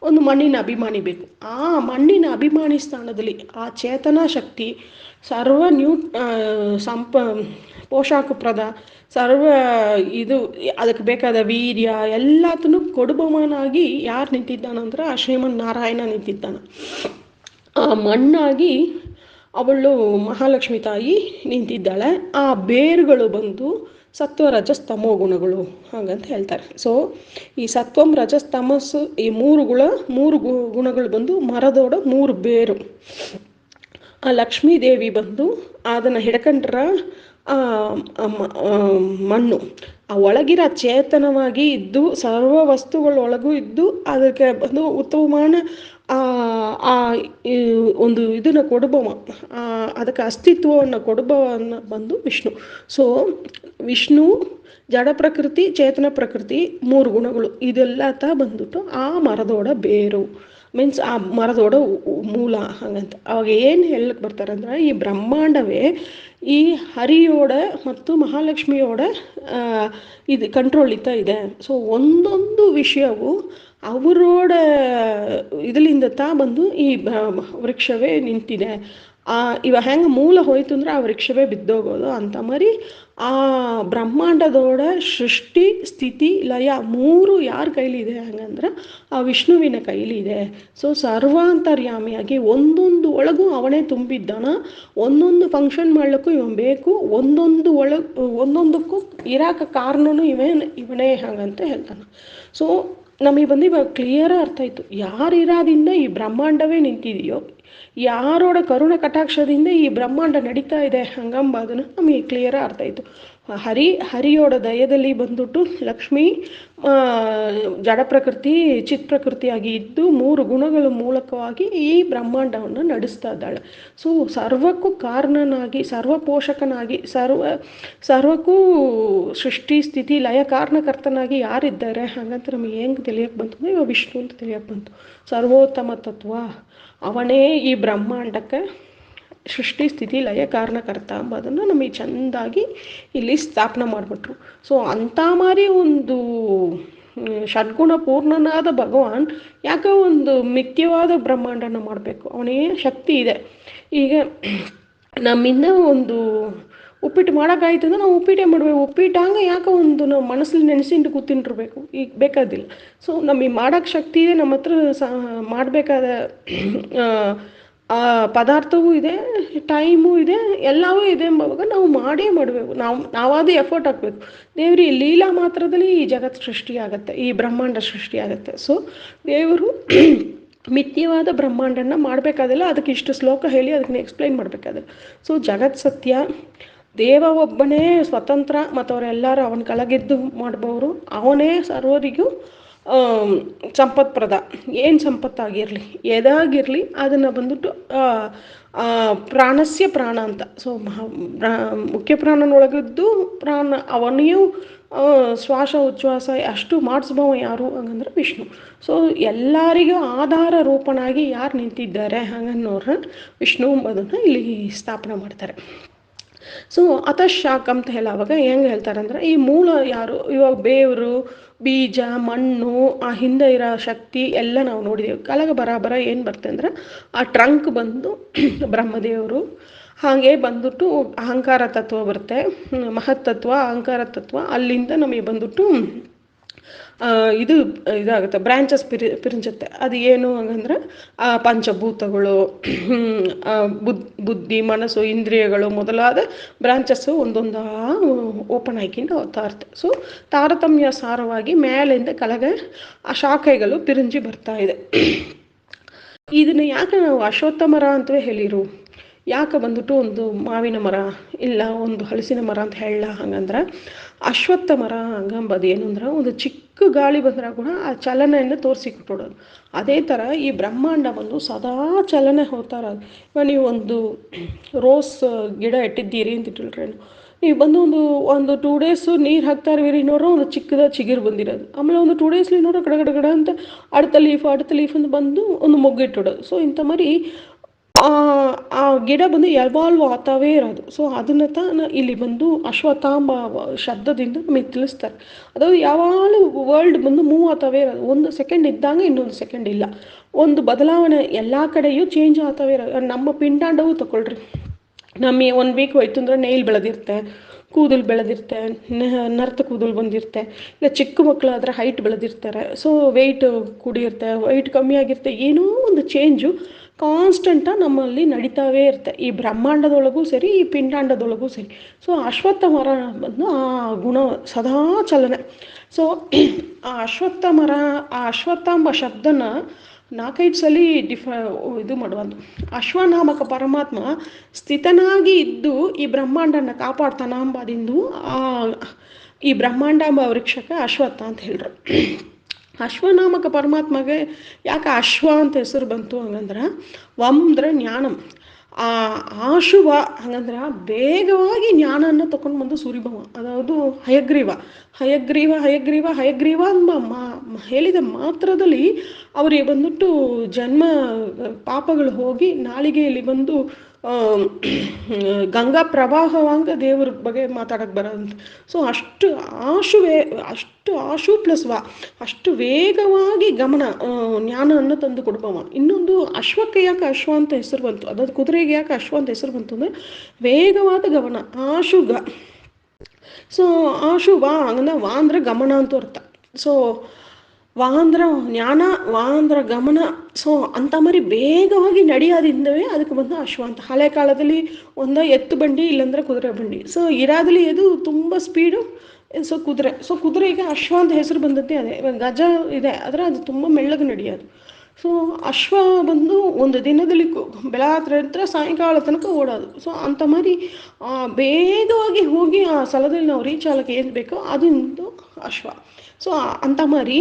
ಒಂದು ಮಣ್ಣಿನ ಅಭಿಮಾನಿ ಬೇಕು. ಆ ಮಣ್ಣಿನ ಅಭಿಮಾನಿ ಸ್ಥಾನದಲ್ಲಿ ಆ ಚೇತನಾ ಶಕ್ತಿ ಸರ್ವ ಪೋಷಾಕಪ್ರದ ಸರ್ವ ಇದು ಅದಕ್ಕೆ ಬೇಕಾದ ವೀರ್ಯ ಎಲ್ಲದನ್ನು ಕೊಡುಬವನಾಗಿ ಯಾರು ನಿಂತಿದ್ದಾನಂದ್ರೆ ಆ ಶ್ರೀಮನ್ ನಾರಾಯಣ ನಿಂತಿದ್ದಾನೆ. ಆ ಮಣ್ಣಾಗಿ ಅವಳು ಮಹಾಲಕ್ಷ್ಮಿ ತಾಯಿ ನಿಂತಿದ್ದಾಳೆ. ಆ ಬೇರುಗಳು ಬಂದು ಸತ್ವ ರಜಸ್ ತಮೋ ಗುಣಗಳು ಹಾಗಂತ ಹೇಳ್ತಾರೆ. ಸೊ ಈ ಸತ್ವಂ ರಜಸ್ ತಮಸ್ಸು ಈ ಮೂರು ಗುಣಗಳು ಬಂದು ಮರದೋಡ 3 ಬೇರು. ಆ ಲಕ್ಷ್ಮೀ ದೇವಿ ಬಂದು ಅದನ್ನು ಹಿಡ್ಕೊಂಡ್ರ ಮಣ್ಣು, ಆ ಒಳಗಿರೋ ಚೇತನವಾಗಿ ಇದ್ದು ಸರ್ವ ವಸ್ತುಗಳೊಳಗೂ ಇದ್ದು ಅದಕ್ಕೆ ಬಂದು ಉತ್ತಮமான ಒಂದು ಇದನ್ನು ಕೊಡುಬವ, ಅದಕ್ಕೆ ಅಸ್ತಿತ್ವವನ್ನು ಕೊಡುಬವನ್ನು ಬಂದು ವಿಷ್ಣು. ಸೊ ವಿಷ್ಣು ಜಡ ಪ್ರಕೃತಿ ಚೇತನ ಪ್ರಕೃತಿ 3 ಗುಣಗಳು ಇದೆಲ್ಲ ಬಂದ್ಬಿಟ್ಟು ಆ ಮರದೋಡ ಬೇರು, ಮೀನ್ಸ್ ಆ ಮರದೋಡ ಮೂಲ ಹಾಗಂತ. ಅವಾಗ ಏನು ಹೇಳಕ್ಕೆ ಬರ್ತಾರೆ ಅಂದ್ರೆ ಈ ಬ್ರಹ್ಮಾಂಡವೇ ಈ ಹರಿಯೋಡ ಮತ್ತು ಮಹಾಲಕ್ಷ್ಮಿಯೋಡ ಇದು ಕಂಟ್ರೋಲಿತ ಇದೆ. ಸೊ ಒಂದೊಂದು ವಿಷಯವು ಅವರೋಡ ಇದರಿಂದ ಬಂದು ಈ ವೃಕ್ಷವೇ ನಿಂತಿದೆ. ಇವಾಗ ಹೆಂಗೆ ಮೂಲ ಹೋಯ್ತು ಅಂದ್ರೆ ಆ ವೃಕ್ಷವೇ ಬಿದ್ದೋಗೋದು ಅಂತ ಮರಿ ಆ ಬ್ರಹ್ಮಾಂಡದೋಡ ಸೃಷ್ಟಿ ಸ್ಥಿತಿ ಲಯ 3 ಯಾರ ಕೈಲಿದೆ ಹಂಗಂದ್ರೆ ಆ ವಿಷ್ಣುವಿನ ಕೈಲಿದೆ. ಸೊ ಸರ್ವಾಂತರ್ಯಾಮಿಯಾಗಿ ಒಂದೊಂದು ಒಳಗೂ ಅವನೇ ತುಂಬಿದ್ದಾನ. ಒಂದೊಂದು ಫಂಕ್ಷನ್ ಮಾಡ್ಲಿಕ್ಕೂ ಇವನ್ ಬೇಕು, ಒಂದೊಂದಕ್ಕೂ ಇರಾಕ ಕಾರಣನೂ ಇವನೇ ಹಾಗಂತ ಹೇಳ್ತಾನೆ. ಸೊ ನಮಗೆ ಬಂದು ಇವಾಗ ಕ್ಲಿಯರ್ ಅರ್ಥ ಆಯಿತು ಯಾರು ಇರೋದ್ರಿಂದ ಈ ಬ್ರಹ್ಮಾಂಡವೇ ನಿಂತಿದೆಯೋ, ಯಾರೋಡ ಕರುಣ ಕಟಾಕ್ಷದಿಂದ ಈ ಬ್ರಹ್ಮಾಂಡ ನಡೀತಾ ಇದೆ ಹಂಗಂಬ ಅದನ್ನು ನಮಗೆ ಕ್ಲಿಯರ್ ಅರ್ಥ ಆಯಿತು. ಹರಿಯೋಡ ದಯದಲ್ಲಿ ಬಂದ್ಬಿಟ್ಟು ಲಕ್ಷ್ಮಿ ಜಡ ಪ್ರಕೃತಿ ಚಿತ್ ಪ್ರಕೃತಿಯಾಗಿ ಇದ್ದು 3 ಗುಣಗಳ ಮೂಲಕವಾಗಿ ಈ ಬ್ರಹ್ಮಾಂಡವನ್ನು ನಡೆಸ್ತಾ ಇದ್ದಾಳೆ. ಸೊ ಸರ್ವಕ್ಕೂ ಕಾರಣನಾಗಿ ಸರ್ವ ಪೋಷಕನಾಗಿ ಸರ್ವಕ್ಕೂ ಸೃಷ್ಟಿ ಸ್ಥಿತಿ ಲಯ ಕಾರಣಕರ್ತನಾಗಿ ಯಾರಿದ್ದಾರೆ ಹಾಗಂತ ನಮಗೆ ಹೆಂಗೆ ತಿಳಿಯಕ್ಕೆ ಬಂತು ಅಂದರೆ ಇವಾಗ ವಿಷ್ಣು ಅಂತ ತಿಳಿಯಕ್ಕೆ ಬಂತು. ಸರ್ವೋತ್ತಮ ತತ್ವ ಅವನೇ ಈ ಬ್ರಹ್ಮಾಂಡಕ್ಕೆ ಸೃಷ್ಟಿ ಸ್ಥಿತಿ ಲಯ ಕಾರಣಕರ್ತ ಎಂಬುದನ್ನು ನಮಗೆ ಚೆಂದಾಗಿ ಇಲ್ಲಿ ಸ್ಥಾಪನೆ ಮಾಡಿಬಿಟ್ರು. ಸೊ ಅಂಥ ಮಾರಿ ಒಂದು ಷಡ್ಗುಣ ಪೂರ್ಣನಾದ ಭಗವಾನ್ ಯಾಕೆ ಒಂದು ಮಿಥ್ಯವಾದ ಬ್ರಹ್ಮಾಂಡನ ಮಾಡಬೇಕು? ಅವನಿಗೆ ಶಕ್ತಿ ಇದೆ. ಈಗ ನಮ್ಮಿಂದ ಒಂದು ಉಪ್ಪಿಟ್ಟು ಮಾಡೋಕ್ಕಾಯ್ತು ಅಂದ್ರೆ ನಾವು ಉಪ್ಪಿಟ್ಟೇ ಮಾಡಬೇಕು. ಉಪ್ಪಿಟ್ಟು ಹಂಗೆ ಯಾಕೆ ಒಂದು ನಾವು ಮನಸ್ಸಲ್ಲಿ ನೆನೆಸಿಂಟು ಕೂತಿಂಟಿರ್ಬೇಕು? ಈಗ ಬೇಕಾದಿಲ್ಲ. ಸೊ ನಮಗೆ ಮಾಡೋಕ್ಕೆ ಶಕ್ತಿ ಇದೆ, ನಮ್ಮ ಹತ್ರ ಮಾಡಬೇಕಾದ ಪದಾರ್ಥವೂ ಇದೆ, ಟೈಮು ಇದೆ, ಎಲ್ಲವೂ ಇದೆ ಎಂಬುವಾಗ ನಾವು ಮಾಡಬೇಕು. ನಾವಾದ ಎಫರ್ಟ್ ಹಾಕಬೇಕು. ದೇವ್ರಿ ಲೀಲಾ ಮಾತ್ರದಲ್ಲಿ ಈ ಜಗತ್ತು ಸೃಷ್ಟಿಯಾಗತ್ತೆ, ಈ ಬ್ರಹ್ಮಾಂಡ ಸೃಷ್ಟಿಯಾಗತ್ತೆ. ಸೊ ದೇವರು ಮಿಥ್ಯವಾದ ಬ್ರಹ್ಮಾಂಡನ ಮಾಡಬೇಕಾದಿಲ್ಲ. ಅದಕ್ಕೆ ಇಷ್ಟು ಶ್ಲೋಕ ಹೇಳಿ ಅದಕ್ಕೆ ಎಕ್ಸ್ಪ್ಲೈನ್ ಮಾಡಬೇಕಾದಿಲ್ಲ. ಸೊ ಜಗತ್ ಸತ್ಯ, ದೇವ ಒಬ್ಬನೇ ಸ್ವತಂತ್ರ ಮತ್ತು ಅವರೆಲ್ಲರೂ ಅವನ ಕೆಳಗೆದ್ದು ಮಾಡ್ಬೋರು. ಅವನೇ ಸರ್ವರಿಗೂ ಸಂಪತ್ಪ್ರದ. ಏನು ಸಂಪತ್ತಾಗಿರಲಿ ಎದಾಗಿರಲಿ ಅದನ್ನು ಬಂದ್ಬಿಟ್ಟು ಪ್ರಾಣಸ್ಯ ಪ್ರಾಣ ಅಂತ. ಸೊ ಮುಖ್ಯ ಪ್ರಾಣನೊಳಗಿದ್ದು ಪ್ರಾಣ ಅವನಿಯೂ ಶ್ವಾಸ ಉಚ್ಛ್ವಾಸ ಅಷ್ಟು ಮಾಡಿಸ್ಬವ ಯಾರು ಹಂಗಂದ್ರೆ ವಿಷ್ಣು. ಸೊ ಎಲ್ಲರಿಗೂ ಆಧಾರ ರೂಪನಾಗಿ ಯಾರು ನಿಂತಿದ್ದಾರೆ ಹಂಗನ್ನೋರನ್ನ ವಿಷ್ಣು ಎಂಬುದನ್ನು ಇಲ್ಲಿ ಸ್ಥಾಪನೆ ಮಾಡ್ತಾರೆ. ಸೊ ಅತಃಶಾಖ ಅಂತ ಹೇಳುವಾಗ ಹೆಂಗೆ ಹೇಳ್ತಾರೆ ಅಂದರೆ, ಈ ಮೂಲ ಯಾರು, ಇವಾಗ ಬೇವರು ಬೀಜ ಮಣ್ಣು ಆ ಹಿಂದೆ ಇರೋ ಶಕ್ತಿ ಎಲ್ಲ ನಾವು ನೋಡಿದ್ದೀವಿ. ಕಲಗ ಬರಾಬರ ಏನು ಬರುತ್ತೆ ಅಂದರೆ ಆ ಟ್ರಂಕ್ ಬಂದು ಬ್ರಹ್ಮದೇವರು, ಹಾಗೆ ಬಂದ್ಬಿಟ್ಟು ಅಹಂಕಾರ ತತ್ವ ಬರುತ್ತೆ, ಮಹತ್ತತ್ವ ಅಹಂಕಾರ ತತ್ವ, ಅಲ್ಲಿಂದ ನಮಗೆ ಬಂದ್ಬಿಟ್ಟು ಇದಾಗುತ್ತೆ, ಬ್ರ್ಯಾಂಚಸ್ ಪಿರಿಂಚುತ್ತೆ. ಅದು ಏನು ಹಂಗಂದ್ರೆ ಪಂಚಭೂತಗಳು, ಬುದ್ಧಿ ಮನಸ್ಸು ಇಂದ್ರಿಯಗಳು ಮೊದಲಾದ ಬ್ರಾಂಚಸ್ಸು ಒಂದೊಂದು ಓಪನ್ ಆಯ್ಕೊಂಡು ಹೋಗ್ತಾ ಇರುತ್ತೆ. ಸೊ ತಾರತಮ್ಯ ಸಾರವಾಗಿ ಮೇಲಿಂದ ಕೆಳಗೆ ಆ ಶಾಖೆಗಳು ಪಿರಿಂಜಿ ಬರ್ತಾ ಇದೆ. ಇದನ್ನು ಯಾಕೆ ನಾವು ಅಶ್ವತ್ಥ ಮರ ಅಂತವೇ ಹೇಳಿರು, ಯಾಕೆ ಬಂದ್ಬಿಟ್ಟು ಒಂದು ಮಾವಿನ ಮರ ಇಲ್ಲ ಒಂದು ಹಲಸಿನ ಮರ ಅಂತ ಹೇಳಲ್ಲ ಹಂಗಂದ್ರೆ, ಅಶ್ವತ್ಥ ಮರ ಹಂಗಂಬದು ಏನು ಅಂದ್ರೆ ಒಂದು ಚಿಕ್ಕ ಗಾಳಿ ಬಂದ್ರೆ ಕೂಡ ಆ ಚಲನೆಯನ್ನು ತೋರಿಸಿಕೊಟ್ಟೋದು. ಅದೇ ಥರ ಈ ಬ್ರಹ್ಮಾಂಡ ಬಂದು ಸದಾ ಚಲನೆ ಹೋಗ್ತಾರ. ಇವಾಗ ನೀವು ಒಂದು ರೋಸ್ ಗಿಡ ಇಟ್ಟಿದ್ದೀರಿ ಅಂತ ಇಟ್ಟಿಲ್ರಿ, ನೀವು ಬಂದು ಒಂದು 2 ಡೇಸು ನೀರು ಹಾಕ್ತಾ ಇರ್ತೀರಿ, ನೋಡ್ರೆ ಒಂದು ಚಿಕ್ಕದ ಚಿಗುರು ಬಂದಿರೋದು. ಆಮೇಲೆ ಒಂದು 2 ಡೇಸ್ಲಿ ನೋಡ್ರೆ ಗಡ ಅಂತ அடுத்த ಲೀಫ್ ಅಂತ ಬಂದು ಒಂದು ಮೊಗ್ಗಿಟ್ಟಿಡೋದು. ಸೊ ಇಂಥ ಮರಿ ಆ ಗಿಡ ಬಂದು ಎವಾಲ್ವ್ ಆಗ್ತಾವೇ ಇರೋದು. ಸೊ ಅದನ್ನು ಇಲ್ಲಿ ಬಂದು ಅಶ್ವತ್ಥಾಂಬ ಶಬ್ದದಿಂದ ನಮಗೆ ತಿಳಿಸ್ತಾರೆ. ಅதாவது ಯಾವಾಗಲೂ ವರ್ಲ್ಡ್ ಬಂದು ಮೂವ್ ಆಗ್ತಾವೇ ಇರೋದು. ಒಂದು ಸೆಕೆಂಡ್ ಇದ್ದಾಗ ಇನ್ನೊಂದು ಸೆಕೆಂಡ್ ಇಲ್ಲ, ಒಂದು ಬದಲಾವಣೆ ಎಲ್ಲ ಕಡೆಯೂ ಚೇಂಜ್ ಆಗ್ತಾವೇ ಇರೋದು. ನಮ್ಮ ಪಿಂಡಾಂಡವೂ ತಗೊಳ್ರಿ, ನಮಗೆ 1 ವೀಕ್ ಹೋಯ್ತು ಅಂದರೆ ನೈಲ್ ಬೆಳೆದಿರುತ್ತೆ, ಕೂದಲು ಬೆಳೆದಿರುತ್ತೆ, ನರ್ತ ಕೂದಲು ಬಂದಿರುತ್ತೆ, ಇಲ್ಲ ಚಿಕ್ಕ ಮಕ್ಕಳಾದ್ರೆ ಹೈಟ್ ಬೆಳೆದಿರ್ತಾರೆ. ಸೊ ವೆಯ್ಟ್ ಕೂಡಿರುತ್ತೆ, ವೆಯ್ಟ್ ಕಮ್ಮಿ ಆಗಿರುತ್ತೆ, ಏನೋ ಒಂದು ಚೇಂಜು ಕಾನ್ಸ್ಟೆಂಟಾಗಿ ನಮ್ಮಲ್ಲಿ ನಡೀತಾವೇ ಇರುತ್ತೆ, ಈ ಬ್ರಹ್ಮಾಂಡದೊಳಗೂ ಸರಿ ಈ ಪಿಂಡಾಂಡದೊಳಗೂ ಸರಿ. ಸೊ ಅಶ್ವತ್ಥ ಮರ ಬಂದು ಆ ಗುಣ ಸದಾ ಚಲನೆ. ಸೊ ಆ ಅಶ್ವತ್ಥ ಮರ, ಆ ಅಶ್ವತ್ಥಾಂಬ ಶಬ್ದನ 4-5 ಸಲ ಇದು ಮಾಡುವುದು. ಅಶ್ವನಾಮಕ ಪರಮಾತ್ಮ ಸ್ಥಿತನಾಗಿ ಇದ್ದು ಈ ಬ್ರಹ್ಮಾಂಡನ ಕಾಪಾಡ್ತಾನ ಅಂಬಾದಿಂದು ಈ ಬ್ರಹ್ಮಾಂಡಾಂಬ ವೃಕ್ಷಕ್ಕೆ ಅಶ್ವತ್ಥ ಅಂತ ಹೇಳ್ರು. ಅಶ್ವನಾಮಕ ಪರಮಾತ್ಮಗೆ ಯಾಕೆ ಅಶ್ವ ಅಂತ ಹೆಸರು ಬಂತು ಹಂಗಂದ್ರೆ, ಅಂದ್ರೆ ಜ್ಞಾನಂ, ಆಶುವ ಹಂಗಂದ್ರೆ ಬೇಗವಾಗಿ ಜ್ಞಾನವನ್ನು ತಗೊಂಡು ಬಂದು ಸೂರ್ಯಭವ, ಅದಾವುದು ಹಯಗ್ರೀವ ಅಂಬ ಹೇಳಿದ ಮಾತ್ರದಲ್ಲಿ ಅವರಿಗೆ ಬಂದ್ಬಿಟ್ಟು ಜನ್ಮ ಪಾಪಗಳು ಹೋಗಿ ನಾಳಿಗೆಯಲ್ಲಿ ಬಂದು ಗಂಗಾ ಪ್ರವಾಹವಂಗ ದೇವ್ರ ಬಗ್ಗೆ ಮಾತಾಡಕ್ಕೆ ಬರೋದಂತ. ಸೊ ಅಷ್ಟು ಆಶು ಪ್ಲಸ್ ಅಷ್ಟು ವೇಗವಾಗಿ ಗಮನ ಜ್ಞಾನವನ್ನು ತಂದು ಕೊಡ್ಬವ. ಇನ್ನೊಂದು ಅಶ್ವಕ್ಕೆ ಯಾಕೆ ಅಶ್ವ ಅಂತ ಹೆಸರು ಬಂತು, ಅದಾದ ಕುದುರೆಗೆ ಯಾಕೆ ಅಶ್ವ ಅಂತ ಹೆಸರು ಬಂತು ಅಂದರೆ ವೇಗವಾದ ಗಮನ, ಆಶುಗ. ಸೊ ಆಶು ಹಂಗಂದ್ರೆ ಅಂದ್ರೆ ಗಮನ ಅಂತ ಅರ್ಥ. ಸೊ ವಾಂದ್ರ ಜ್ಞಾನ, ವಾಂದ್ರ ಗಮನ. ಸೊ ಅಂಥ ಮರಿ ಬೇಗವಾಗಿ ನಡೆಯೋದ್ರಿಂದವೇ ಅದಕ್ಕೆ ಬಂದು ಅಶ್ವ ಅಂತ. ಹಳೆ ಕಾಲದಲ್ಲಿ ಒಂದು ಎತ್ತು ಬಂಡಿ ಇಲ್ಲಾಂದ್ರೆ ಕುದುರೆ ಬಂಡಿ. ಸೊ ಇರಾದಲ್ಲಿ ಅದು ತುಂಬ ಸ್ಪೀಡು, ಸೊ ಕುದುರೆ. ಸೊ ಕುದುರೆಗೆ ಅಶ್ವ ಅಂತ ಹೆಸರು ಬಂದದ್ದೇ ಅದೇ. ಗಜ ಇದೆ ಆದರೆ ಅದು ತುಂಬ ಮೆಳ್ಳಗೆ ನಡೆಯೋದು. ಸೊ ಅಶ್ವ ಬಂದು ಒಂದು ದಿನದಲ್ಲಿ ಬೆಳಗ್ಗೆ ಸಾಯಂಕಾಲ ತನಕ ಓಡೋದು. ಸೊ ಅಂಥ ಮರಿ ಬೇಗವಾಗಿ ಹೋಗಿ ಆ ಸ್ಥಳದಲ್ಲಿ ನಾವು ರೀಚ್ ಆಗಕ್ಕೆ ಏನು ಬೇಕೋ ಅದೊಂದು ಅಶ್ವ. ಸೊ ಅಂಥ ಮರಿ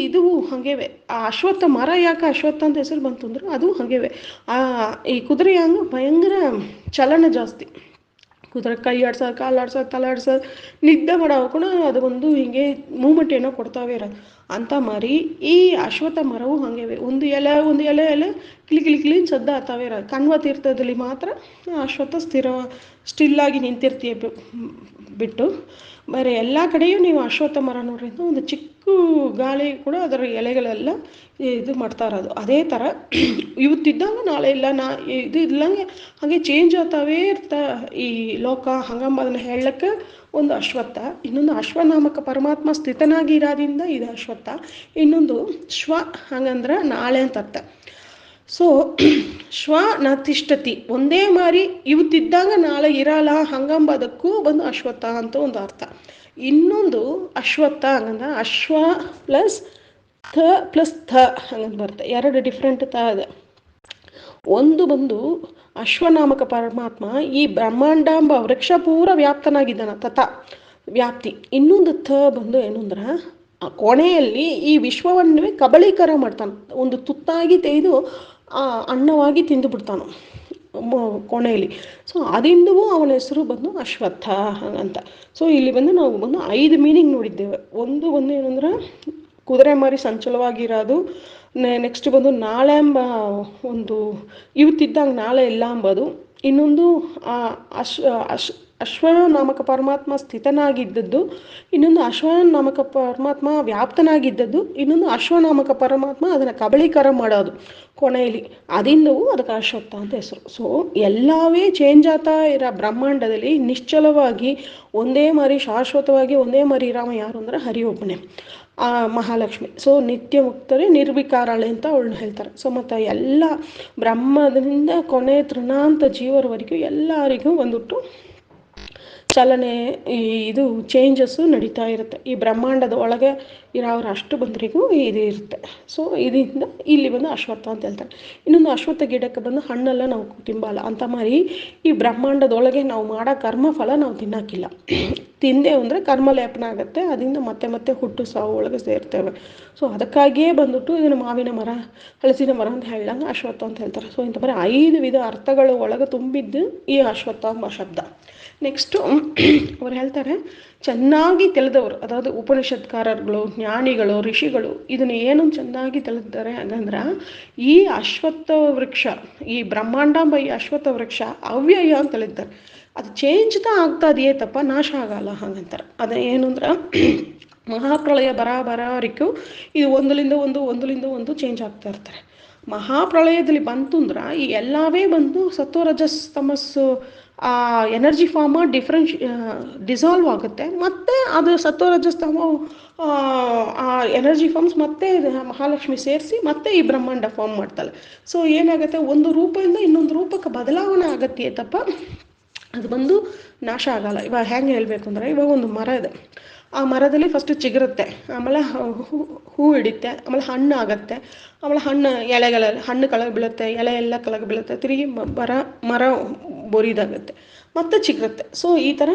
ಇದು ಹಾಗೇವೆ. ಆ ಅಶ್ವತ್ಥ ಮರ ಯಾಕೆ ಅಶ್ವತ್ಥ ಅಂತ ಹೆಸರು ಬಂತು ಅಂದ್ರೆ ಅದು ಹಾಗೇವೆ. ಈ ಕುದುರೆ ಹಂಗೆ ಭಯಂಕರ ಚಲನ ಜಾಸ್ತಿ. ಕುದುರೆ ಕೈ ಆಡ್ಸೋದು, ಕಾಲು ಆಡ್ಸೋದು, ತಲೆ ಆಡ್ಸೋದು, ನಿದ್ದೆ ಮಾಡೋ ಕೂಡ ಅದು ಒಂದು ಹಿಂಗೆ ಮೂಮೆಂಟ್ ಏನೋ ಕೊಡ್ತಾವೆ ಇರೋದು. ಅಂಥ ಮರಿ ಈ ಅಶ್ವತ್ಥ ಮರವು ಹಾಗೇವೆ. ಒಂದು ಎಲೆ ಕಿಲಿನ್ ಸದ್ದ ಆಗ್ತಾವೆ ಇರೋದು. ಕಣ್ವ ತೀರ್ಥದಲ್ಲಿ ಮಾತ್ರ ಅಶ್ವತ್ಥ ಸ್ಟಿಲ್ಲಾಗಿ ನಿಂತಿರ್ತೀಯ ಬಿಟ್ಟು ಬೇರೆ ಎಲ್ಲ ಕಡೆಯೂ ನೀವು ಅಶ್ವತ್ಥ ಮರ ನೋಡ್ರಿಂದ ಒಂದು ಚಿಕ್ಕ ಗಾಳಿ ಕೂಡ ಅದರ ಎಲೆಗಳೆಲ್ಲ ಇದು ಮಾಡ್ತಾ ಇರೋದು. ಅದೇ ಥರ ಇವತ್ತಿದ್ದಂಗೆ ನಾಳೆ ಇಲ್ಲ, ಇದು ಇಲ್ಲಂಗೆ ಹಾಗೆ ಚೇಂಜ್ ಆಗ್ತಾವೇ ಈ ಲೋಕ ಹಂಗಂಬ ಅದನ್ನು ಹೇಳಕ್ಕೆ ಒಂದು ಅಶ್ವತ್ಥ. ಇನ್ನೊಂದು ಅಶ್ವನಾಮಕ ಪರಮಾತ್ಮ ಸ್ಥಿತನಾಗಿ ಇರೋದ್ರಿಂದ ಇದು ಅಶ್ವತ್ಥ. ಇನ್ನೊಂದು ಶ್ವ ಹಂಗಂದ್ರೆ ನಾಳೆ ಅಂತ ಅರ್ಥ. ಸೊ ಶ್ವ ನ ತಿಷ್ಠತಿ, ಒಂದೇ ಮಾರಿ ಇವತ್ತಿದ್ದಾಗ ನಾಳೆ ಇರಲ್ಲ ಹಂಗಂಬದಕ್ಕೂ ಬಂದು ಅಶ್ವತ್ಥ ಅಂತ ಒಂದು ಅರ್ಥ. ಇನ್ನೊಂದು ಅಶ್ವತ್ಥ ಹಂಗಂದ್ರೆ ಅಶ್ವ ಪ್ಲಸ್ ಥ ಹಂಗಂತ ಬರುತ್ತೆ. 2 ಡಿಫ್ರೆಂಟ್ ಇದೆ. ಒಂದು ಬಂದು ಅಶ್ವನಾಮಕ ಪರಮಾತ್ಮ ಈ ಬ್ರಹ್ಮಾಂಡಾಂಬ ವೃಕ್ಷ ಪೂರ ವ್ಯಾಪ್ತನಾಗಿದ್ದಾನ, ತಥಾ ವ್ಯಾಪ್ತಿ. ಇನ್ನೊಂದು ಬಂದು ಏನು ಅಂದ್ರೆ ಕೊನೆಯಲ್ಲಿ ಈ ವಿಶ್ವವನ್ನೇ ಕಬಳೀಕರ ಮಾಡ್ತಾನೆ, ಒಂದು ತುತ್ತಾಗಿ ತೆಗೆದು ಅನ್ನವಾಗಿ ತಿಂದು ಬಿಡ್ತಾನು ಕೊನೆಯಲ್ಲಿ. ಸೊ ಅದರಿಂದವೂ ಅವನ ಹೆಸರು ಬಂದು ಅಶ್ವತ್ಥ ಅಂತ. ಸೊ ಇಲ್ಲಿ ಬಂದು ನಾವು ಬಂದು 5 ಮೀನಿಂಗ್ ನೋಡಿದ್ದೇವೆ. ಒಂದು ಏನಂದ್ರೆ ಕುದುರೆ ಮಾರಿ ಸಂಚಲವಾಗಿರೋದು, ನೆಕ್ಸ್ಟ್ ಬಂದು ನಾಳೆ ಎಂಬ ಒಂದು ಇವತ್ತಿದ್ದಂಗೆ ನಾಳೆ ಇಲ್ಲ ಎಂಬುದು, ಇನ್ನೊಂದು ಅಶ್ವನ ನಾಮಕ ಪರಮಾತ್ಮ ಸ್ಥಿತನಾಗಿದ್ದದ್ದು, ಇನ್ನೊಂದು ಅಶ್ವನ ನಾಮಕ ಪರಮಾತ್ಮ ವ್ಯಾಪ್ತನಾಗಿದ್ದದ್ದು, ಇನ್ನೊಂದು ಅಶ್ವನಾಮಕ ಪರಮಾತ್ಮ ಅದನ್ನು ಕಬಳೀಕರ ಮಾಡೋದು ಕೊನೆಯಲ್ಲಿ. ಅದರಿಂದವೂ ಅದಕ್ಕೆ ಅಶ್ವತ್ಥ ಅಂತ ಹೆಸರು. ಸೊ ಎಲ್ಲವೇ ಚೇಂಜ್ ಆಗ್ತಾ ಇರೋ ಬ್ರಹ್ಮಾಂಡದಲ್ಲಿ ನಿಶ್ಚಲವಾಗಿ ಒಂದೇ ಮಾರಿ ಶಾಶ್ವತವಾಗಿ ಒಂದೇ ಮಾರಿ ರಾಮ ಯಾರು ಅಂದ್ರೆ ಹರಿ ಒಬ್ಬನೇ, ಮಹಾಲಕ್ಷ್ಮಿ. ಸೊ ನಿತ್ಯ ಮುಕ್ತರೇ ನಿರ್ವಿಕಾರಾಳೆ ಅಂತ ಅವಳನ್ನ ಹೇಳ್ತಾರೆ. ಸೊ ಮತ್ತು ಎಲ್ಲ ಬ್ರಹ್ಮದಿಂದ ಕೊನೆ ತೃಣಾಂತ ಜೀವರವರೆಗೂ ಎಲ್ಲರಿಗೂ ಬಂದ್ಬಿಟ್ಟು ಚಲನೆ, ಇದು ಚೇಂಜಸ್ಸು ನಡೀತಾ ಇರುತ್ತೆ. ಈ ಬ್ರಹ್ಮಾಂಡದ ಒಳಗೆ ಇರೋರು ಅಷ್ಟು ಬಂದರಿಗೂ ಇದು ಇರುತ್ತೆ. ಸೊ ಇದರಿಂದ ಇಲ್ಲಿ ಬಂದು ಅಶ್ವತ್ಥ ಅಂತ ಹೇಳ್ತಾರೆ. ಇನ್ನೊಂದು ಅಶ್ವತ್ಥ ಗಿಡಕ್ಕೆ ಬಂದು ಹಣ್ಣೆಲ್ಲ ನಾವು ತಿಂಬಲ್ಲ ಅಂತ ಮಾರಿ ಈ ಬ್ರಹ್ಮಾಂಡದೊಳಗೆ ನಾವು ಮಾಡೋ ಕರ್ಮಫಲ ನಾವು ತಿನ್ನೋಕ್ಕಿಲ್ಲ. ತಿಂದೆ ಅಂದರೆ ಕರ್ಮಲೇಪನ ಆಗುತ್ತೆ, ಅದರಿಂದ ಮತ್ತೆ ಮತ್ತೆ ಹುಟ್ಟು ಸಾವು ಒಳಗೆ ಸೇರ್ತೇವೆ. ಸೊ ಅದಕ್ಕಾಗಿಯೇ ಬಂದ್ಬಿಟ್ಟು ಇದನ್ನು ಮಾವಿನ ಮರ, ಹಲಸಿನ ಮರ ಅಂತ ಹೇಳಂಗೆ ಅಶ್ವತ್ಥ ಅಂತ ಹೇಳ್ತಾರೆ. ಸೊ ಇಂಥ ಬರೀ 5 ವಿಧ ಅರ್ಥಗಳು ಒಳಗೆ ತುಂಬಿದ್ದು ಈ ಅಶ್ವತ್ಥ ಎಂಬ ಶಬ್ದ. ನೆಕ್ಸ್ಟು ಅವ್ರು ಹೇಳ್ತಾರೆ, ಚೆನ್ನಾಗಿ ತಿಳಿದವರು, ಅದಾವುದು ಉಪನಿಷತ್ಕಾರರುಗಳು, ಜ್ಞಾನಿಗಳು, ಋಷಿಗಳು ಇದನ್ನು ಏನು ಚೆನ್ನಾಗಿ ತಿಳಿದಿದ್ದಾರೆ ಹಾಗಂದ್ರೆ ಈ ಅಶ್ವತ್ಥ ವೃಕ್ಷ, ಈ ಬ್ರಹ್ಮಾಂಡಾಂಬ ಈ ಅಶ್ವತ್ಥ ವೃಕ್ಷ ಅವ್ಯಯ ಅಂತ ತಿಳಿದ್ದಾರೆ. ಅದು ಚೇಂಜ್ತಾ ಆಗ್ತಾ ಇದೆಯೇ ತಪ್ಪ ನಾಶ ಆಗಲ್ಲ ಹಾಗಂತಾರೆ. ಅದು ಏನು ಅಂದ್ರೆ ಮಹಾಪ್ರಳಯ ಬರೋವರೆಗೂ ಇದು ಒಂದರಿಂದ ಒಂದು ಚೇಂಜ್ ಆಗ್ತಾ ಇರ್ತಾರೆ. ಮಹಾಪ್ರಳಯದಲ್ಲಿ ಬಂತು ಅಂದ್ರೆ ಈ ಎಲ್ಲವೇ ಬಂದು ಸತ್ವರಜಸ್ ತಮಸ್ಸು ಎನರ್ಜಿ ಫಾರ್ಮ ಡಿಸಾಲ್ವ್ ಆಗುತ್ತೆ. ಮತ್ತು ಅದು ಸತ್ವರಜಸ್ತಮ ಆ ಎನರ್ಜಿ ಫಾರ್ಮ್ಸ್ ಮತ್ತೆ ಮಹಾಲಕ್ಷ್ಮಿ ಸೇರಿಸಿ ಮತ್ತೆ ಈ ಬ್ರಹ್ಮಾಂಡ ಫಾರ್ಮ್ ಮಾಡ್ತಾಳೆ. ಸೊ ಏನಾಗುತ್ತೆ, ಒಂದು ರೂಪದಿಂದ ಇನ್ನೊಂದು ರೂಪಕ್ಕೆ ಬದಲಾವಣೆ ಆಗತ್ತೆ ತಪ್ಪ ಅದು ಬಂದು ನಾಶ ಆಗಲ್ಲ. ಇವಾಗ ಹೆಂಗೆ ಹೇಳಬೇಕು ಅಂದರೆ, ಇವಾಗ ಒಂದು ಮರ ಇದೆ, ಆ ಮರದಲ್ಲಿ ಫಸ್ಟು ಚಿಗುರುತ್ತೆ, ಆಮೇಲೆ ಹೂ ಹಿಡಿಯುತ್ತೆ, ಆಮೇಲೆ ಹಣ್ಣು ಆಗುತ್ತೆ, ಆಮೇಲೆ ಹಣ್ಣು ಕೆಳಗೆ ಬೀಳುತ್ತೆ, ಎಲೆ ಎಲ್ಲ ಕೆಳಗೆ ಬೀಳುತ್ತೆ, ತಿರುಗಿ ಮರ ಬೊರಿದಾಗುತ್ತೆ, ಮತ್ತೆ ಚಿಗುರುತ್ತೆ. ಸೊ ಈ ಥರ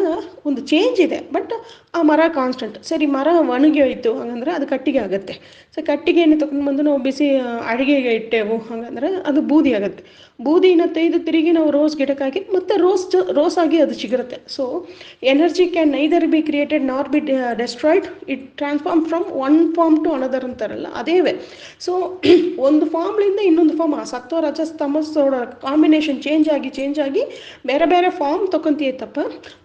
ಒಂದು ಚೇಂಜ್ ಇದೆ. ಬಟ್ ಆ ಮರ ಕಾನ್ಸ್ಟೆಂಟ್. ಸರಿ, ಮರ ಒಣಗಿ ಹೋಯ್ತು ಹಾಗಂದ್ರೆ ಅದು ಕಟ್ಟಿಗೆ ಆಗುತ್ತೆ. ಸೊ ಕಟ್ಟಿಗೆಯನ್ನು ತೊಗೊಂಡು ಬಂದು ನಾವು ಬಿಸಿ ಅಡುಗೆಗೆ ಇಟ್ಟೆವು ಹಾಗಂದ್ರೆ ಅದು ಬೂದಿ ಆಗುತ್ತೆ. ಬೂದಿನ ತೆಗೆದು ತಿರುಗಿ ನಾವು ರೋಸ್ ಗಿಡಕ್ಕೆ ಹಾಕಿ ಮತ್ತೆ ರೋಸ್ ಆಗಿ ಅದು ಚಿಗುರುತ್ತೆ. So energy can neither be created nor be destroyed, it transform from one form to another ಅಂತಾರಲ್ಲ, ಅದೇವೆ. ಸೊ ಒಂದು ಫಾರ್ಮ್ಲಿಂದ ಇನ್ನೊಂದು ಫಾರ್ಮ್, ಆ ಸತ್ವ ರಜಸ್ ತಮಸ್ಸೋಡ ಕಾಂಬಿನೇಷನ್ ಚೇಂಜ್ ಆಗಿ ಬೇರೆ ಬೇರೆ ಫಾರ್ಮ್ ತೊಗೊಂತೀಯ ತಪ್ಪ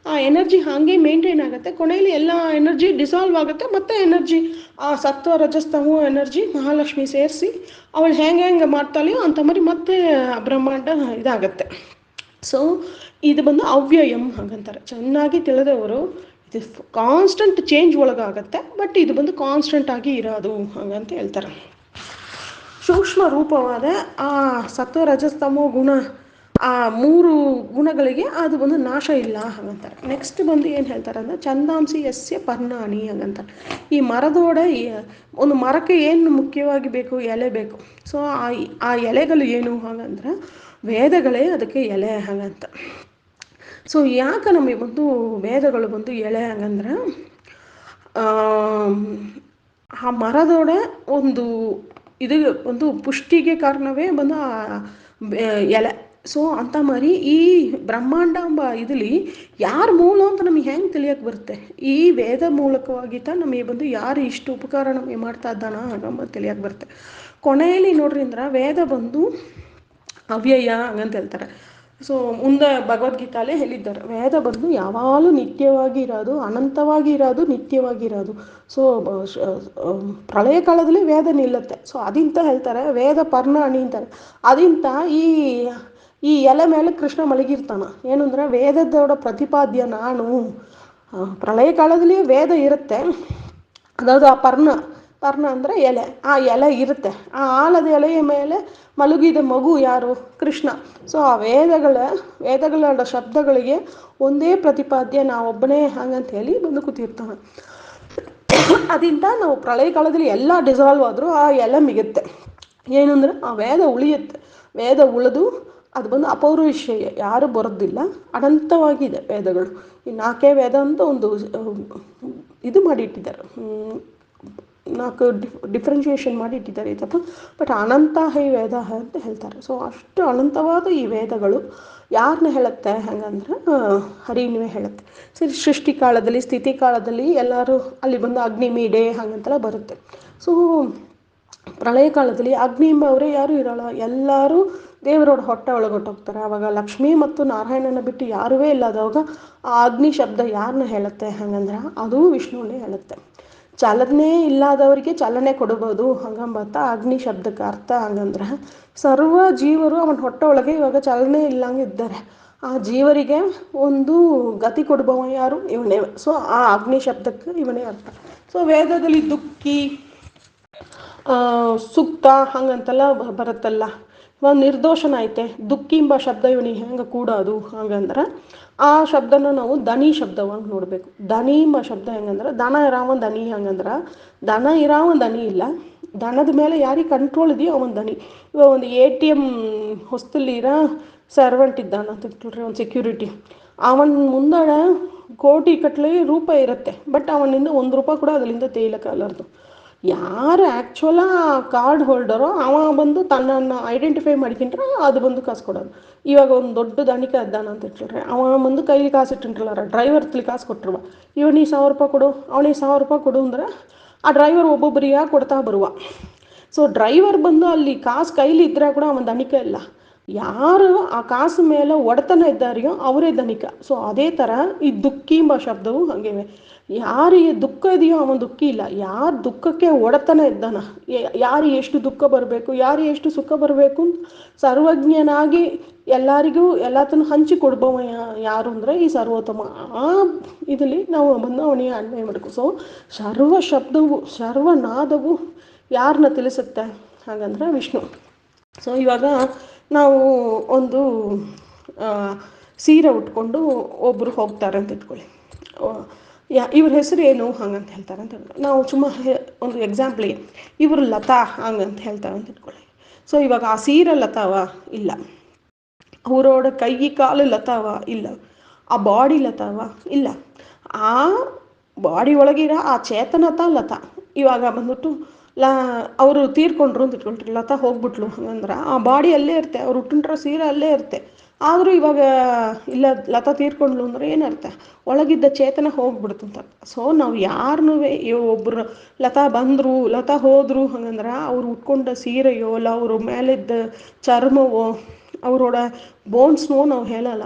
ಆ ಎನರ್ಜಿ ಹಾಗೆ ಮೇಂಟೈನ್ ಆಗುತ್ತೆ. ಕೊನೆಯಲ್ಲಿ ಎಲ್ಲ ಎನರ್ಜಿ ಡಿಸಾಲ್ವ್ ಆಗುತ್ತೆ, ಮತ್ತು ಎನರ್ಜಿ ಆ ಸತ್ವ ರಜಸ್ತಮೋ ಎನರ್ಜಿ ಮಹಾಲಕ್ಷ್ಮಿ ಸೇರಿಸಿ ಅವಳು ಹೆಂಗೆ ಮಾಡ್ತಾಳೆಯೋ ಅಂತ ಮರಿ ಮತ್ತೆ ಬ್ರಹ್ಮಾಂಡ ಇದಾಗತ್ತೆ. ಸೊ ಇದು ಬಂದು ಅವ್ಯಯಂ ಹಾಗಂತಾರೆ. ಚೆನ್ನಾಗಿ ತಿಳಿದವರು ಇದು ಕಾನ್ಸ್ಟೆಂಟ್ ಚೇಂಜ್ ಒಳಗಾಗತ್ತೆ, ಬಟ್ ಇದು ಬಂದು ಕಾನ್ಸ್ಟೆಂಟ್ ಆಗಿ ಇರೋದು ಹಾಗಂತ ಹೇಳ್ತಾರೆ. ಸೂಕ್ಷ್ಮ ರೂಪವಾದ ಆ ಸತ್ವ ರಜಸ್ತಮೋ ಗುಣ, ಆ 3 ಗುಣಗಳಿಗೆ ಅದು ಬಂದು ನಾಶ ಇಲ್ಲ ಹಾಗಂತಾರೆ. ನೆಕ್ಸ್ಟ್ ಬಂದು ಏನು ಹೇಳ್ತಾರೆ ಅಂದರೆ, ಛಂದಾಂಸಿ ಯಸ್ಯ ಪರ್ಣಾನಿ ಹಾಗಂತಾರೆ. ಈ ಮರದೋಡ ಒಂದು ಮರಕ್ಕೆ ಏನು ಮುಖ್ಯವಾಗಿ ಬೇಕು, ಎಲೆ ಬೇಕು. ಸೊ ಆ ಎಲೆಗಳು ಏನು ಹಾಗಂದ್ರೆ ವೇದಗಳೇ ಅದಕ್ಕೆ ಎಲೆ ಹಾಗಂತ. ಸೊ ಯಾಕೆ ನಮಗೆ ಬಂದು ವೇದಗಳು ಬಂದು ಎಲೆ ಹಾಗಂದ್ರೆ ಆ ಮರದೋಡ ಒಂದು ಪುಷ್ಟಿಗೆ ಕಾರಣವೇ ಬಂದು ಎಲೆ. ಸೊ ಅಂತ ಮರಿ ಈ ಬ್ರಹ್ಮಾಂಡ ಎಂಬ ಇದರಲ್ಲಿ ಯಾರ ಮೂಲ ಅಂತ ನಮಗೆ ಹೆಂಗೆ ತಿಳಿಯೋಕೆ ಬರುತ್ತೆ? ಈ ವೇದ ಮೂಲಕವಾಗಿತ್ತ ನಮಗೆ ಬಂದು ಯಾರು ಇಷ್ಟು ಉಪಕಾರ ನಮಗೆ ಮಾಡ್ತಾ ಇದ್ದಾನ ಹಾಗಂಬ ತಿಳಿಯೋಕೆ ಬರುತ್ತೆ. ಕೊನೆಯಲ್ಲಿ ನೋಡ್ರಿ ಅಂದ್ರೆ ವೇದ ಬಂದು ಅವ್ಯಯ ಹಂಗಂತ ಹೇಳ್ತಾರೆ. ಸೊ ಮುಂದೆ ಭಗವದ್ಗೀತಾಲೇ ಹೇಳಿದ್ದಾರೆ, ವೇದ ಬಂದು ಯಾವಾಗಲೂ ನಿತ್ಯವಾಗಿ ಇರೋದು, ಅನಂತವಾಗಿ ಇರೋದು, ನಿತ್ಯವಾಗಿ ಇರೋದು. ಸೊ ಪ್ರಳಯ ಕಾಲದಲ್ಲಿ ವೇದ ನಿಲ್ಲುತ್ತೆ. ಸೊ ಅದಿಂತ ಹೇಳ್ತಾರೆ ವೇದ ಪರ್ಣಾಣಿ ಅಂತಾರೆ. ಅದಿಂತ ಈ ಎಲೆ ಮೇಲೆ ಕೃಷ್ಣ ಮಲಗಿರ್ತಾನ. ಏನು ಅಂದರೆ ವೇದದೋಡ ಪ್ರತಿಪಾದ್ಯ ನಾನು. ಪ್ರಳಯ ಕಾಲದಲ್ಲಿ ವೇದ ಇರುತ್ತೆ, ಅದಾವುದು ಆ ಪರ್ಣ ಅಂದರೆ ಎಲೆ, ಆ ಎಲೆ ಇರುತ್ತೆ. ಆ ಆಲದ ಎಲೆಯ ಮೇಲೆ ಮಲಗಿದ ಮಗು ಯಾರು? ಕೃಷ್ಣ. ಸೊ ಆ ವೇದಗಳ ಶಬ್ದಗಳಿಗೆ ಒಂದೇ ಪ್ರತಿಪಾದ್ಯ ನಾವೊಬ್ಬನೇ ಹಾಗಂತ ಹೇಳಿ ಬಂದು ಕೂತಿರ್ತಾನೆ. ಅದಿಂತ ನಾವು ಪ್ರಳಯ ಕಾಲದಲ್ಲಿ ಎಲ್ಲ ಡಿಸಾಲ್ವ್ ಆದರೂ ಆ ಎಲೆ ಮಿಗುತ್ತೆ. ಏನಂದ್ರೆ ಆ ವೇದ ಉಳಿಯುತ್ತೆ. ವೇದ ಉಳಿದು ಅದು ಬಂದು ಅಪೌರುಷೇಯ, ಯಾರು ಬರೋದಿಲ್ಲ, ಅನಂತವಾಗಿದೆ ವೇದಗಳು. ಈ 4 ವೇದ ಅಂತ ಒಂದು ಇದು ಮಾಡಿಟ್ಟಿದ್ದಾರೆ, ನಾಲ್ಕು ಡಿಫ್ರೆನ್ಷಿಯೇಷನ್ ಮಾಡಿ ಇಟ್ಟಿದ್ದಾರೆ ತಪ್ಪು. ಬಟ್ ಅನಂತ ಹೈ ವೇದ ಅಂತ ಹೇಳ್ತಾರೆ. ಸೊ ಅಷ್ಟು ಅನಂತವಾದ ಈ ವೇದಗಳು ಯಾರನ್ನ ಹೇಳುತ್ತೆ ಹಾಗಂದ್ರೆ ಹರಿನೇ ಹೇಳುತ್ತೆ. ಸರಿ, ಸೃಷ್ಟಿ ಕಾಲದಲ್ಲಿ ಸ್ಥಿತಿ ಕಾಲದಲ್ಲಿ ಎಲ್ಲರೂ ಅಲ್ಲಿ ಬಂದು ಅಗ್ನಿ ಮೀಡೆ ಹಾಗಂತೆಲ್ಲ ಬರುತ್ತೆ. ಸೊ ಪ್ರಳಯ ಕಾಲದಲ್ಲಿ ಅಗ್ನಿ ಎಂಬವರೇ ಯಾರೂ ಇರೋಲ್ಲ, ಎಲ್ಲರೂ ದೇವರೋಡ ಹೊಟ್ಟೆ ಒಳಗೊಟ್ಟೋಗ್ತಾರೆ. ಆವಾಗ ಲಕ್ಷ್ಮೀ ಮತ್ತು ನಾರಾಯಣನ ಬಿಟ್ಟು ಯಾರೂ ಇಲ್ಲದವಾಗ ಆ ಅಗ್ನಿ ಶಬ್ದ ಯಾರನ್ನ ಹೇಳುತ್ತೆ ಹಾಗಂದ್ರೆ ಅದು ವಿಷ್ಣುವನ್ನೇ ಹೇಳುತ್ತೆ. ಚಲನೆ ಇಲ್ಲದವರಿಗೆ ಚಲನೆ ಕೊಡಬಹುದು ಹಂಗಂಬತ್ತ ಅಗ್ನಿ ಶಬ್ದಕ್ಕೆ ಅರ್ಥ. ಹಂಗಂದ್ರೆ ಸರ್ವ ಜೀವರು ಅವನ ಹೊಟ್ಟೆ ಒಳಗೆ ಇವಾಗ ಚಲನೆ ಇಲ್ಲಂಗೆ ಇದ್ದಾರೆ. ಆ ಜೀವರಿಗೆ ಒಂದು ಗತಿ ಕೊಡುವವ ಯಾರು? ಇವನೇ. ಸೊ ಆ ಅಗ್ನಿ ಶಬ್ದಕ್ಕೆ ಇವನೇ ಅರ್ಥ. ಸೊ ವೇದದಲ್ಲಿ ದುಃಖಿ, ಸೂಕ್ತ ಹಂಗಂತೆಲ್ಲ ಬರುತ್ತಲ್ಲ. ಒಂದು ನಿರ್ದೋಷನ ಐತೆ, ದುಃಖಿ ಎಂಬ ಶಬ್ದ ಇವನಿಗೆ ಹೆಂಗೆ ಕೂಡೋದು ಹಾಗಂದ್ರೆ ಆ ಶಬ್ದನ ನಾವು ದನಿ ಶಬ್ದವಾಗಿ ನೋಡಬೇಕು. ದನಿ ಎಂಬ ಶಬ್ದ ಹೆಂಗಂದ್ರೆ ದನ ಇರಾವ ದನಿ. ಹಂಗಂದ್ರೆ ದನ ಇರಾವ ದನಿ ಇಲ್ಲ, ದನದ ಮೇಲೆ ಯಾರಿಗೆ ಕಂಟ್ರೋಲ್ ಇದೆಯೋ ಅವನ ದನಿ. ಇವಾಗ ಒಂದು ATM ಹೊಸ್ತಲ್ಲಿರೋ ಸರ್ವೆಂಟ್ ಇದ್ದಾನ ಅಂತ ಇಟ್ಕೊಳ್ರಿ, ಒಂದು ಸೆಕ್ಯೂರಿಟಿ. ಅವನ ಮುಂದಡೆ ಕೋಟಿ ಕಟ್ಲೆ ರೂಪಾಯಿ ಇರುತ್ತೆ, ಬಟ್ ಅವನಿಂದ ₹1 ಕೂಡ ಅದರಿಂದ ತೇಯ್ಲಕ್ಕಾಗಲಾರ್ದು. ಯಾರು ಆ್ಯಕ್ಚುಲ ಕಾರ್ಡ್ ಹೋಲ್ಡರೋ ಅವ ಬಂದು ತನ್ನನ್ನು ಐಡೆಂಟಿಫೈ ಮಾಡ್ಕೊಂಡ್ರೆ ಅದು ಬಂದು ಕಾಸು ಕೊಡೋದು. ಇವಾಗ ಒಂದು ದೊಡ್ಡ ಧನಿಕ ಇದ್ದಾನ ಅಂತ ಇಟ್ಕೊಳ್ರಿ, ಅವ ಬಂದು ಕೈಲಿ ಕಾಸು ಇಟ್ಟಿಂಟ್ರಲ್ಲ, ಡ್ರೈವರ್ ತಲೆ ಕಾಸು ಕೊಟ್ಟರುವ, ಇವನಿಗೆ ₹1000 ಕೊಡು, ಅವನಿಗೆ ₹1000 ಕೊಡು ಅಂದ್ರೆ ಆ ಡ್ರೈವರ್ ಒಬ್ಬೊಬ್ಬರಿಗೆ ಕೊಡ್ತಾ ಬರುವ. ಸೊ ಡ್ರೈವರ್ ಬಂದು ಅಲ್ಲಿ ಕಾಸು ಕೈಲಿ ಇದ್ದರೆ ಕೂಡ ಅವನ ಧನಿಕ ಇಲ್ಲ. ಯಾರು ಆ ಕಾಸು ಮೇಲೆ ಒಡೆತನ ಇದ್ದಾರೆಯೋ ಅವರೇ ಧನಿಕ. ಸೊ ಅದೇ ಥರ ಈ ದುಃಖಿ ಎಂಬ ಶಬ್ದವು ಹಾಗೇವೆ. ಯಾರಿಗೆ ದುಃಖ ಇದೆಯೋ ಅವನ ದುಃಖಿ ಇಲ್ಲ. ಯಾರು ದುಃಖಕ್ಕೆ ಒಡೆತನ ಇದ್ದಾನ, ಯಾರು ಎಷ್ಟು ದುಃಖ ಬರಬೇಕು, ಯಾರು ಎಷ್ಟು ಸುಖ ಬರಬೇಕು ಅಂತ ಸರ್ವಜ್ಞನಾಗಿ ಎಲ್ಲರಿಗೂ ಎಲ್ಲತನ್ನು ಹಂಚಿಕೊಡ್ಬವ ಯಾರು ಅಂದರೆ ಈ ಸರ್ವೋತ್ತಮ. ಆ ಇದರಲ್ಲಿ ನಾವು ಬಂದು ಅವನಿಗೆ ಅನ್ವಯ ಮಾಡಬೇಕು. ಸೊ ಸರ್ವ ಶಬ್ದವು ಸರ್ವನಾದವು ಯಾರನ್ನ ತಿಳಿಸುತ್ತೆ ಹಾಗಂದ್ರೆ ವಿಷ್ಣು. ಸೊ ಇವಾಗ ನಾವು ಒಂದು ಸೀರೆ ಉಟ್ಕೊಂಡು ಒಬ್ಬರು ಹೋಗ್ತಾರೆ ಅಂತ ಇಟ್ಕೊಳ್ಳಿ, ಇವ್ರ ಹೆಸರು ಏನು ಹಂಗಂತ ಹೇಳ್ತಾರೆ ಅಂತ ಹೇಳ್ತಾರೆ. ನಾವು ಒಂದು ಎಕ್ಸಾಂಪಲಿಗೆ ಇವರು ಲತಾ ಹಂಗಂತ ಹೇಳ್ತಾರೆ ಅಂತ ಇಟ್ಕೊಳ್ಳಿ. ಸೊ ಇವಾಗ ಆ ಸೀರೆ ಲತಾವ ಇಲ್ಲ, ಅವರೋட ಕೈ ಕಾಲು ಲತಾವ ಇಲ್ಲ, ಆ ಬಾಡಿ ಲತಾವ ಇಲ್ಲ, ಆ ಬಾಡಿ ಒಳಗಿರೋ ಆ ಚೇತನತ ಲತಾ. ಇವಾಗ ಬಂದ್ಬಿಟ್ಟು ಅವರು ತೀರ್ಕೊಂಡ್ರು ಅಂತ ಇಟ್ಕೊಳ್ರಿ, ಲತಾ ಹೋಗ್ಬಿಟ್ಲು ಹಂಗಂದ್ರೆ ಆ ಬಾಡಿ ಅಲ್ಲೇ ಇರುತ್ತೆ, ಅವ್ರು ಹುಟ್ಟಿರೋ ಸೀರೆ ಅಲ್ಲೇ ಇರುತ್ತೆ. ಆದರೂ ಇವಾಗ ಇಲ್ಲ ಲತಾ ತೀರ್ಕೊಂಡ್ಲು ಅಂದ್ರೆ ಏನರ್ಥ? ಒಳಗಿದ್ದ ಚೇತನ ಹೋಗ್ಬಿಡ್ತಂತ. ಸೊ ನಾವು ಯಾರನ್ನೂ ಒಬ್ಬರು ಲತಾ ಬಂದರು ಲತಾ ಹೋದರು ಹಂಗಂದ್ರೆ ಅವ್ರು ಉಟ್ಕೊಂಡ ಸೀರೆಯೋ ಅಲ್ಲ ಅವ್ರ ಮೇಲಿದ್ದ ಚರ್ಮವೋ ಅವರೋಡ ಬೋನ್ಸ್ನೋ ನಾವು ಹೇಳಲ್ಲ,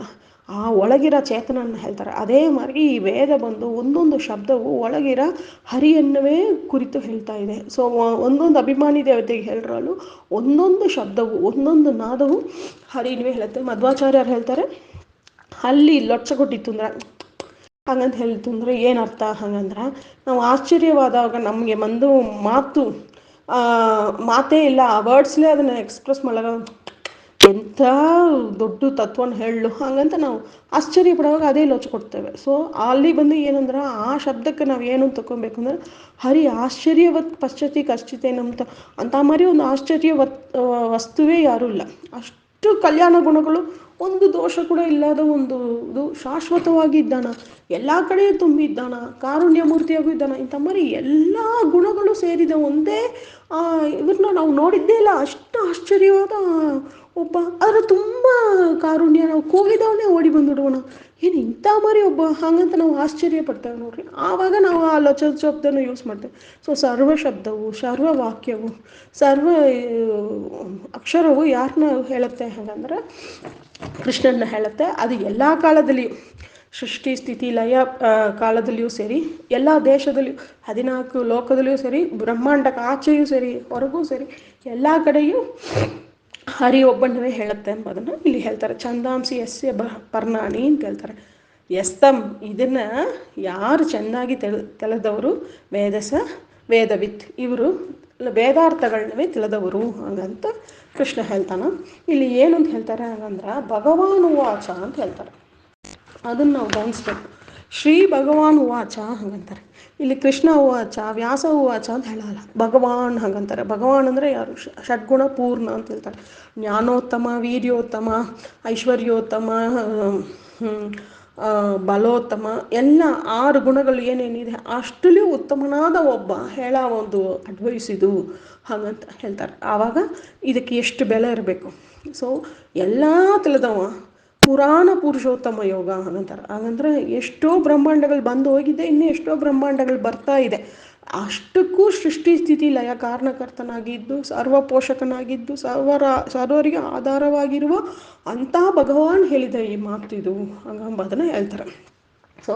ಆ ಒಳಗಿರೋ ಚೇತನನ್ನು ಹೇಳ್ತಾರೆ. ಅದೇ ಮಾರ್ಗಿ ಈ ವೇದ ಬಂದು ಒಂದೊಂದು ಶಬ್ದವು ಒಳಗಿರೋ ಹರಿಯನ್ನವೇ ಕುರಿತು ಹೇಳ್ತಾ ಇದೆ. ಸೊ ಒಂದೊಂದು ಅಭಿಮಾನಿ ದೇವತೆಗೆ ಹೇಳಿರಲು ಒಂದೊಂದು ಶಬ್ದವು ಒಂದೊಂದು ನಾದವು ಹರಿಯನ್ವೇ ಹೇಳುತ್ತೆ. ಮಧ್ವಾಚಾರ್ಯರು ಹೇಳ್ತಾರೆ, ಅಲ್ಲಿ ಲೊಚ್ಚಗೊಟ್ಟಿತ್ತು ಅಂದ್ರೆ ಹಂಗಂತ ಹೇಳ್ತು ಅಂದರೆ ಏನರ್ಥ ಹಂಗಂದ್ರೆ ನಾವು ಆಶ್ಚರ್ಯವಾದಾಗ ನಮಗೆ ಬಂದು ಮಾತೇ ಇಲ್ಲ, ಆ ವರ್ಡ್ಸ್ಲೇ ಅದನ್ನು ಎಕ್ಸ್ಪ್ರೆಸ್ ಮಾಡೋ ಎಂಥ ದೊಡ್ಡ ತತ್ವನ ಹೇಳು ಹಂಗಂತ ನಾವು ಆಶ್ಚರ್ಯ ಪಡುವಾಗ ಅದೇ ಲೋಚ ಕೊಡ್ತೇವೆ. ಸೊ ಅಲ್ಲಿ ಬಂದು ಏನಂದ್ರೆ ಆ ಶಬ್ದಕ್ಕೆ ನಾವು ಏನು ತಗೊಬೇಕು ಅಂದ್ರೆ ಹರಿ ಆಶ್ಚರ್ಯವತ್ ಪಶ್ಚಾತಿ ಕಶ್ಚಿತೇನಂತ ಅಂತ ಮರಿ ಒಂದು ವಸ್ತುವೇ ಯಾರೂ ಇಲ್ಲ. ಅಷ್ಟು ಕಲ್ಯಾಣ ಗುಣಗಳು, ಒಂದು ದೋಷ ಕೂಡ ಇಲ್ಲದ ಒಂದು ಇದು ಶಾಶ್ವತವಾಗಿ ಇದ್ದಾನ, ಎಲ್ಲ ಕಡೆ ತುಂಬಿದ್ದಾನ, ಕಾರುಣ್ಯ ಮೂರ್ತಿಯಾಗೂ ಇದ್ದಾನ. ಇಂಥ ಮರಿ ಎಲ್ಲ ಗುಣಗಳು ಸೇರಿದ ಒಂದೇ ಇವ್ರನ್ನ ನಾವು ನೋಡಿದ್ದೇ ಇಲ್ಲ. ಅಷ್ಟು ಆಶ್ಚರ್ಯವಾದ ಒಬ್ಬ, ಆದರೆ ತುಂಬ ಕಾರುಣ್ಯ, ನಾವು ಕೂಗಿದವನೇ ಓಡಿ ಬಂದುಬಿಡುವಣ, ಏನು ಇಂಥ ಮರಿ ಒಬ್ಬ ಹಂಗಂತ ನಾವು ಆಶ್ಚರ್ಯ ಪಡ್ತೇವೆ ನೋಡ್ರಿ. ಆವಾಗ ನಾವು ಆ ಲೊಚದ ಶಬ್ದನ ಯೂಸ್ ಮಾಡ್ತೇವೆ. ಸೊ ಸರ್ವ ಶಬ್ದವು, ಸರ್ವ ವಾಕ್ಯವು, ಸರ್ವ ಅಕ್ಷರವು ಯಾರನ್ನ ಹೇಳುತ್ತೆ ಹಾಗಂದ್ರೆ ಕೃಷ್ಣನ ಹೇಳುತ್ತೆ. ಅದು ಎಲ್ಲ ಕಾಲದಲ್ಲಿಯೂ, ಸೃಷ್ಟಿ ಸ್ಥಿತಿ ಲಯ ಕಾಲದಲ್ಲಿಯೂ ಸರಿ, ಎಲ್ಲ ದೇಶದಲ್ಲಿಯೂ 14 ಲೋಕದಲ್ಲಿಯೂ ಸರಿ, ಬ್ರಹ್ಮಾಂಡಕ್ಕೆ ಆಚೆಯೂ ಸರಿ, ಹೊರಗೂ ಸರಿ, ಎಲ್ಲ ಕಡೆಯೂ ಹರಿ ಒಬ್ಬಣ್ಣವೇ ಹೇಳುತ್ತೆ ಎಂಬುದನ್ನು ಇಲ್ಲಿ ಹೇಳ್ತಾರೆ. ಛಂದಾಂಸಿ ಯಸ್ಯ ಪರ್ಣಾನಿ ಅಂತ ಹೇಳ್ತಾರೆ. ಎಸ್ತಂ ಇದನ್ನು ಯಾರು ಚೆನ್ನಾಗಿ ತಿಳಿದವರು ವೇದವಿತ್, ಇವರು ವೇದಾರ್ಥಗಳನ್ನವೇ ತಿಳಿದವರು ಹಾಗಂತ ಕೃಷ್ಣ ಹೇಳ್ತಾನೆ. ಇಲ್ಲಿ ಏನು ಅಂತ ಹೇಳ್ತಾರೆ ಹಾಗಂದ್ರೆ ಭಗವಾನ್ ಉವಾಚ ಅಂತ ಹೇಳ್ತಾರೆ. ಅದನ್ನು ನಾವು ಗಮನಿಸ್ಬೇಕು. ಶ್ರೀ ಭಗವಾನ್ ಉವಾಚ ಹಾಗಂತಾರೆ. ಇಲ್ಲಿ ಕೃಷ್ಣ ಉವಾಚ, ವ್ಯಾಸ ಉವಾಚ ಅಂತ ಹೇಳಲ್ಲ, ಭಗವಾನ್ ಹಾಗಂತಾರೆ. ಭಗವಾನ್ ಅಂದರೆ ಯಾರು? ಷಡ್ಗುಣ ಪೂರ್ಣ ಅಂತ ಹೇಳ್ತಾರೆ. ಜ್ಞಾನೋತ್ತಮ, ವೀರ್ಯೋತ್ತಮ, ಐಶ್ವರ್ಯೋತ್ತಮ, ಬಲೋತ್ತಮ ಎಲ್ಲ 6 ಗುಣಗಳು ಏನೇನಿದೆ ಅಷ್ಟಲ್ಲೂ ಉತ್ತಮನಾದ ಒಬ್ಬ ಹೇಳ ಒಂದು ಅಡ್ವೈಸ್ ಇದು ಹಾಗಂತ ಹೇಳ್ತಾರೆ. ಆವಾಗ ಇದಕ್ಕೆ ಎಷ್ಟು ಬೆಲೆ ಇರಬೇಕು. ಸೊ ಎಲ್ಲ ತಿಳಿದವ ಪುರಾಣ ಪುರುಷೋತ್ತಮ ಯೋಗ ಅಂತಾರೆ. ಹಾಗಂದ್ರೆ ಎಷ್ಟೋ ಬ್ರಹ್ಮಾಂಡಗಳು ಬಂದು ಹೋಗಿದೆ, ಇನ್ನೂ ಎಷ್ಟೋ ಬ್ರಹ್ಮಾಂಡಗಳು ಬರ್ತಾ ಇದೆ. ಅಷ್ಟಕ್ಕೂ ಸೃಷ್ಟಿ ಸ್ಥಿತಿ ಲಯ ಕಾರಣಕರ್ತನಾಗಿದ್ದು ಸರ್ವಪೋಷಕನಾಗಿದ್ದು ಸರ್ವರಿಗೆ ಆಧಾರವಾಗಿರುವ ಅಂಥ ಭಗವಾನ್ ಹೇಳಿದ ಈ ಮಾತಿದು ಹಂಗಂಬದನ್ನು ಹೇಳ್ತಾರೆ. ಸೊ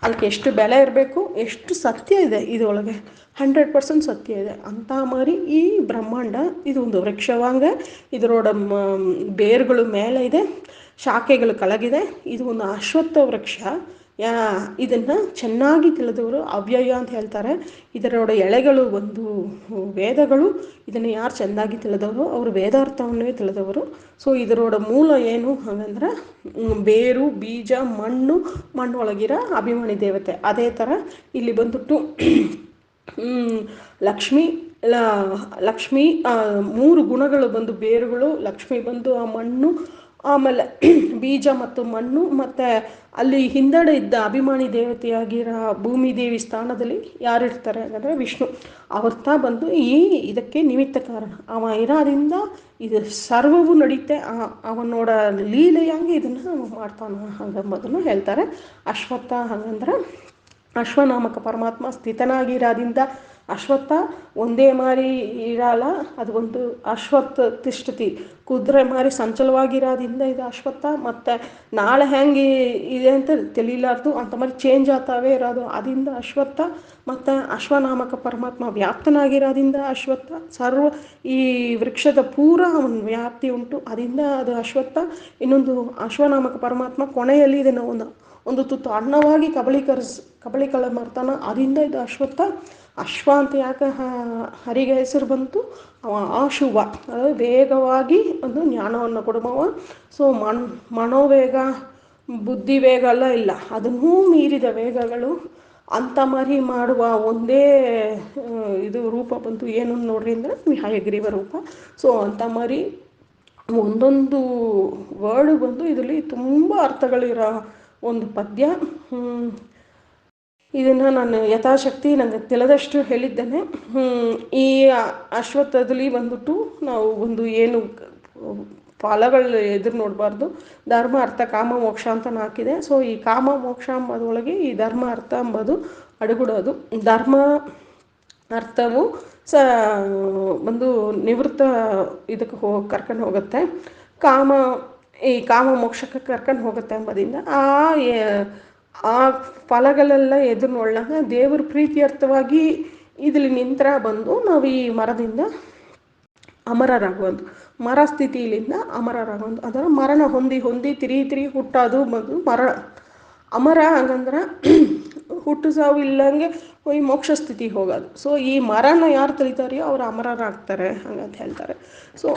ಅದಕ್ಕೆ ಎಷ್ಟು ಬೆಲೆ ಇರಬೇಕು, ಎಷ್ಟು ಸತ್ಯ ಇದೆ ಇದರೊಳಗೆ, 100% ಸತ್ಯ ಇದೆ. ಅಂಥ ಮಾರಿ ಈ ಬ್ರಹ್ಮಾಂಡ ಇದು ಒಂದು ವೃಕ್ಷವಾಂಗ, ಇದರೊಡ ಬೇರುಗಳು ಮೇಲೆ ಇದೆ, ಶಾಖೆಗಳು ಕೆಳಗಿದೆ. ಇದು ಒಂದು ಅಶ್ವತ್ಥ ವೃಕ್ಷ. ಇದನ್ನು ಚೆನ್ನಾಗಿ ತಿಳಿದವರು ಅವ್ಯಯ ಅಂತ ಹೇಳ್ತಾರೆ. ಇದರೊಡ ಎಳೆಗಳು ಒಂದು ವೇದಗಳು. ಇದನ್ನು ಯಾರು ಚೆನ್ನಾಗಿ ತಿಳಿದವರು ಅವರು ವೇದಾರ್ಥವನ್ನೇ ತಿಳಿದವರು. ಸೊ ಇದರೊಡ ಮೂಲ ಏನು ಹಾಗಂದ್ರೆ ಬೇರು, ಬೀಜ, ಮಣ್ಣೊಳಗಿರೋ ಅಭಿಮಾನಿ ದೇವತೆ. ಅದೇ ಥರ ಇಲ್ಲಿ ಬಂದುಬಿಟ್ಟು ಲಕ್ಷ್ಮಿ 3 ಗುಣಗಳು ಬಂದು ಬೇರುಗಳು, ಲಕ್ಷ್ಮಿ ಬಂದು ಆ ಮಣ್ಣು, ಆಮೇಲೆ ಬೀಜ ಮತ್ತು ಮಣ್ಣು, ಮತ್ತು ಅಲ್ಲಿ ಹಿಂದಡೆ ಇದ್ದ ಅಭಿಮಾನಿ ದೇವತೆಯಾಗಿರೋ ಭೂಮಿ ದೇವಿ ಸ್ಥಾನದಲ್ಲಿ ಯಾರಿರ್ತಾರೆ ಅಂದರೆ ವಿಷ್ಣು. ಅವ್ರತ ಬಂದು ಇದಕ್ಕೆ ನಿಮಿತ್ತ ಕಾರಣ. ಅವ ಇರೋದ್ರಿಂದ ಇದು ಸರ್ವವು ನಡೀತೆ. ಅವನೋಡ ಲೀಲೆಯಾಗಿ ಇದನ್ನು ಮಾಡ್ತಾನೆ ಹಾಗಂಬುದನ್ನು ಹೇಳ್ತಾರೆ. ಅಶ್ವತ್ಥ ಹಾಗಂದ್ರೆ ಅಶ್ವನಾಮಕ ಪರಮಾತ್ಮ ಸ್ಥಿತನಾಗಿರೋದ್ರಿಂದ ಅಶ್ವತ್ಥ ಒಂದೇ ಮಾರಿ ಇರಲ್ಲ, ಅದು ಒಂದು ಅಶ್ವತ್ಥ ತಿಷ್ಠತಿ, ಕುದುರೆ ಮಾರಿ ಸಂಚಲವಾಗಿರೋದ್ರಿಂದ ಇದು ಅಶ್ವತ್ಥ. ಮತ್ತು ನಾಳೆ ಹೆಂಗೆ ಇದೆ ಅಂತ ತಿಳಿಲಾರ್ದು ಅಂತ ಮಾರಿ ಚೇಂಜ್ ಆಗ್ತಾವೇ ಇರೋದು, ಅದರಿಂದ ಅಶ್ವತ್ಥ. ಮತ್ತು ಅಶ್ವನಾಮಕ ಪರಮಾತ್ಮ ವ್ಯಾಪ್ತನಾಗಿರೋದ್ರಿಂದ ಅಶ್ವತ್ಥ. ಈ ವೃಕ್ಷದ ಪೂರ ಒಂದು ವ್ಯಾಪ್ತಿ ಉಂಟು, ಅದರಿಂದ ಅದು ಅಶ್ವತ್ಥ. ಇನ್ನೊಂದು ಅಶ್ವನಾಮಕ ಪರಮಾತ್ಮ ಕೊನೆಯಲ್ಲಿ ಇದನ್ನು ಒಂದು ತುತ್ತು ಅನ್ನವಾಗಿ ಕಬಳಿಕಳ ಮಾಡ್ತಾನೆ, ಅದರಿಂದ ಇದು ಅಶ್ವತ್ಥ. ಅಶ್ವ ಅಂತ ಯಾಕೆ ಹರಿಗೆ ಹೆಸರು ಬಂತು, ಅವ ಆಶುವ, ಅதாவது ವೇಗವಾಗಿ ಒಂದು ಜ್ಞಾನವನ್ನು ಕೊಡುವವ. ಸೊ ಮನೋವೇಗ, ಬುದ್ಧಿ ವೇಗ ಎಲ್ಲ ಇಲ್ಲ, ಅದನ್ನೂ ಮೀರಿದ ವೇಗಗಳು ಅಂತ ಮರಿ ಮಾಡುವ ಒಂದೇ ಇದು ರೂಪ ಬಂತು. ಏನು ನೋಡ್ರಿ ಅಂದರೆ ಹಯಗ್ರೀವ ರೂಪ. ಸೊ ಅಂತ ಮರಿ ಒಂದೊಂದು ವರ್ಡು ಬಂದು ಇದರಲ್ಲಿ ತುಂಬ ಅರ್ಥಗಳಿರೋ ಒಂದು ಪದ್ಯ. ಇದನ್ನು ನಾನು ಯಥಾಶಕ್ತಿ ನನಗೆ ತಿಳಿದಷ್ಟು ಹೇಳಿದ್ದೇನೆ. ಈ ಅಶ್ವತ್ಥದಲ್ಲಿ ಬಂದ್ಬಿಟ್ಟು ನಾವು ಒಂದು ಏನು ಫಲಗಳು ಎದುರು ನೋಡಬಾರ್ದು. ಧರ್ಮ ಅರ್ಥ ಕಾಮ ಮೋಕ್ಷ ಅಂತ ಹಾಕಿದೆ. ಸೊ ಈ ಕಾಮ ಮೋಕ್ಷ ಅಂಬೋದೊಳಗೆ ಈ ಧರ್ಮ ಅರ್ಥ ಅಂಬೋದು ಅಡುಗುಡೋದು. ಧರ್ಮ ಅರ್ಥವು ಒಂದು ನಿವೃತ್ತ ಇದಕ್ಕೆ ಕರ್ಕೊಂಡು ಹೋಗುತ್ತೆ, ಈ ಕಾಮ ಮೋಕ್ಷಕ್ಕೆ ಕರ್ಕೊಂಡು ಹೋಗುತ್ತೆ ಎಂಬುದರಿಂದ ಆ ಫಲಗಳೆಲ್ಲ ಎದುರು ನೋಡಿದಾಗ ದೇವ್ರ ಪ್ರೀತಿಯರ್ಥವಾಗಿ ಇದ್ರಲ್ಲಿ ನಿಂತರ ಬಂದು ನಾವು ಈ ಮರದಿಂದ ಅಮರರಾಗುವುದು, ಮರ ಸ್ಥಿತಿಯಿಂದ ಅಮರರಾಗುವುದು. ಅದರ ಮರಣ ಹೊಂದಿ ತಿರಿ ಹುಟ್ಟೋದು ಬಂದು ಮರಣ. ಅಮರ ಹಂಗಂದ್ರೆ ಹುಟ್ಟು ಸಾವು ಇಲ್ಲಂಗೆ ಈ ಮೋಕ್ಷ ಸ್ಥಿತಿಗೆ ಹೋಗೋದು. ಸೊ ಈ ಮರನ ಯಾರು ತಿಳಿತಾರೆಯೋ ಅವರು ಅಮರರಾಗ್ತಾರೆ ಹಂಗಂತ ಹೇಳ್ತಾರೆ. ಸೊ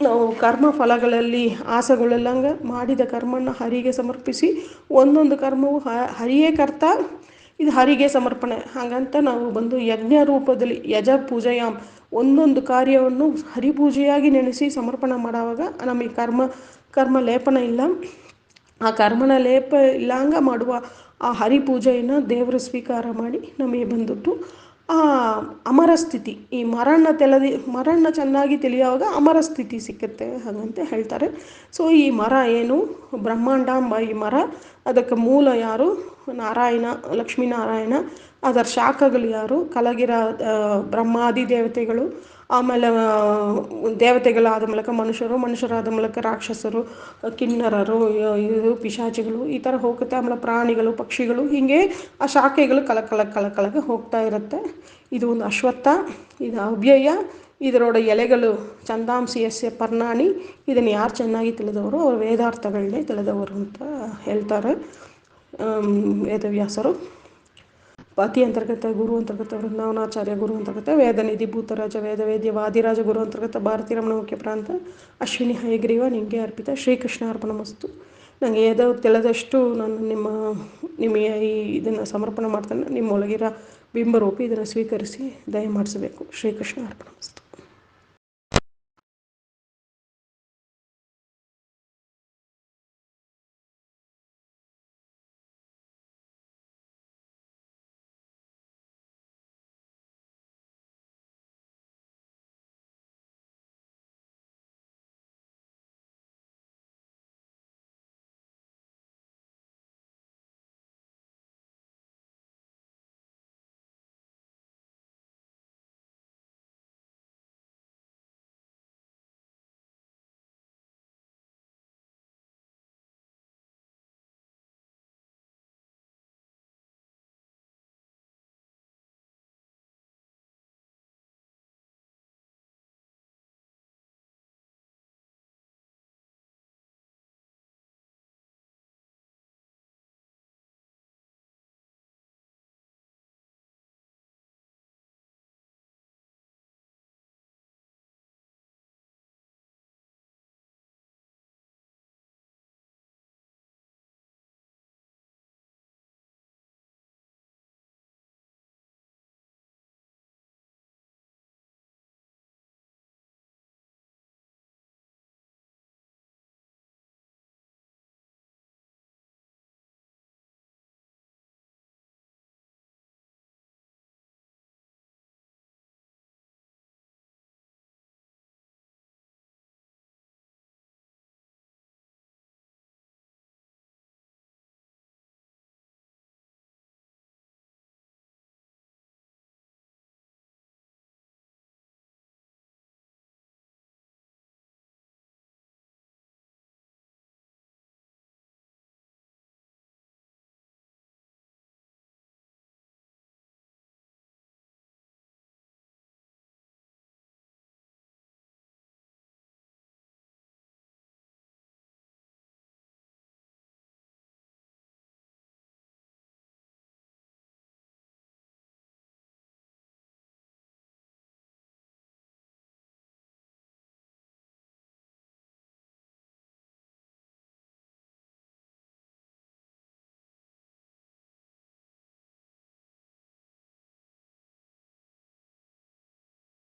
ನಾವು ಕರ್ಮ ಫಲಗಳಲ್ಲಿ ಆಸೆಗಳೆಲ್ಲಂಗೆ ಮಾಡಿದ ಕರ್ಮನ ಹರಿಗೆ ಸಮರ್ಪಿಸಿ, ಒಂದೊಂದು ಕರ್ಮವು ಹರಿಯೇ ಕರ್ತ, ಇದು ಹರಿಗೆ ಸಮರ್ಪಣೆ ಹಾಗಂತ ನಾವು ಬಂದು ಯಜ್ಞ ರೂಪದಲ್ಲಿ ಯಜ ಪೂಜೆಯಾಮ್ ಒಂದೊಂದು ಕಾರ್ಯವನ್ನು ಹರಿಪೂಜೆಯಾಗಿ ನೆನೆಸಿ ಸಮರ್ಪಣೆ ಮಾಡುವಾಗ ನಮಗೆ ಕರ್ಮ ಲೇಪನ ಇಲ್ಲ. ಆ ಕರ್ಮನ ಲೇಪ ಇಲ್ಲಂಗ ಮಾಡುವ ಆ ಹರಿಪೂಜೆಯನ್ನು ದೇವರು ಸ್ವೀಕಾರ ಮಾಡಿ ನಮಗೆ ಬಂದುಬಿಟ್ಟು ಆ ಅಮರ ಸ್ಥಿತಿ, ಈ ಮರಣ ಚೆನ್ನಾಗಿ ತಿಳಿಯುವಾಗ ಅಮರ ಸ್ಥಿತಿ ಸಿಕ್ಕುತ್ತೆ ಹಾಗಂತ ಹೇಳ್ತಾರೆ. ಸೊ ಈ ಮರ ಏನು ಬ್ರಹ್ಮಾಂಡ ಎಂಬ ಈ ಮರ, ಅದಕ್ಕೆ ಮೂಲ ಯಾರು ನಾರಾಯಣ, ಲಕ್ಷ್ಮೀನಾರಾಯಣ. ಅದರ ಶಾಖಗಳು ಯಾರು ಕಲಗಿರ ಬ್ರಹ್ಮಾದಿ ದೇವತೆಗಳು, ಆಮೇಲೆ ದೇವತೆಗಳಾದ ಮೂಲಕ ಮನುಷ್ಯರಾದ ಮೂಲಕ ರಾಕ್ಷಸರು, ಕಿನ್ನರರು, ಇದು ಪಿಶಾಚಿಗಳು, ಈ ಥರ ಹೋಗುತ್ತೆ. ಆಮೇಲೆ ಪ್ರಾಣಿಗಳು, ಪಕ್ಷಿಗಳು, ಹೀಗೆ ಆ ಶಾಖೆಗಳು ಕಳಗೆ ಹೋಗ್ತಾ ಇರುತ್ತೆ. ಇದು ಒಂದು ಅಶ್ವತ್ಥ, ಇದು ಅವ್ಯಯ. ಇದರೊಡ ಎಲೆಗಳು ಛಂದಾಂಸಿ ಯಸ್ಯ ಪರ್ಣಾನಿ. ಇದನ್ನು ಯಾರು ಚೆನ್ನಾಗಿ ತಿಳಿದವರು ಅವರು ವೇದಾರ್ಥಗಳನ್ನೇ ತಿಳಿದವರು ಅಂತ ಹೇಳ್ತಾರೆ ವೇದವ್ಯಾಸರು. ಪತಿ ಅಂತರ್ಗತ, ಗುರು ಅಂತರ್ಗತ, ವೃಂದಾವನಾಚಾರ್ಯ ಗುರು ಅಂತರ್ಗತ, ವೇದನಿಧಿ ಭೂತರಾಜ ವೇದವೇದ್ಯ ವಾದಿರಾಜ ಗುರು ಅಂತರ್ಗತ, ಭಾರತೀ ರಮಣ ಮುಖ್ಯ ಪ್ರಾಂತ, ಅಶ್ವಿನಿ ಹಯಗ್ರೀವ ನಿಮಗೆ ಅರ್ಪಿತ. ಶ್ರೀಕೃಷ್ಣ ಅರ್ಪಣಮಸ್ತು. ನನಗೆ ಏದೋ ತಿಳಿದಷ್ಟು ನಾನು ನಿಮಗೆ ಇದನ್ನು ಸಮರ್ಪಣೆ ಮಾಡ್ತಾನೆ. ನಿಮ್ಮೊಳಗಿರೋ ಬಿಂಬರೂಪಿ ಇದನ್ನು ಸ್ವೀಕರಿಸಿ ದಯ ಮಾಡಿಸಬೇಕು. ಶ್ರೀಕೃಷ್ಣ ಅರ್ಪಣಮಸ್ತು.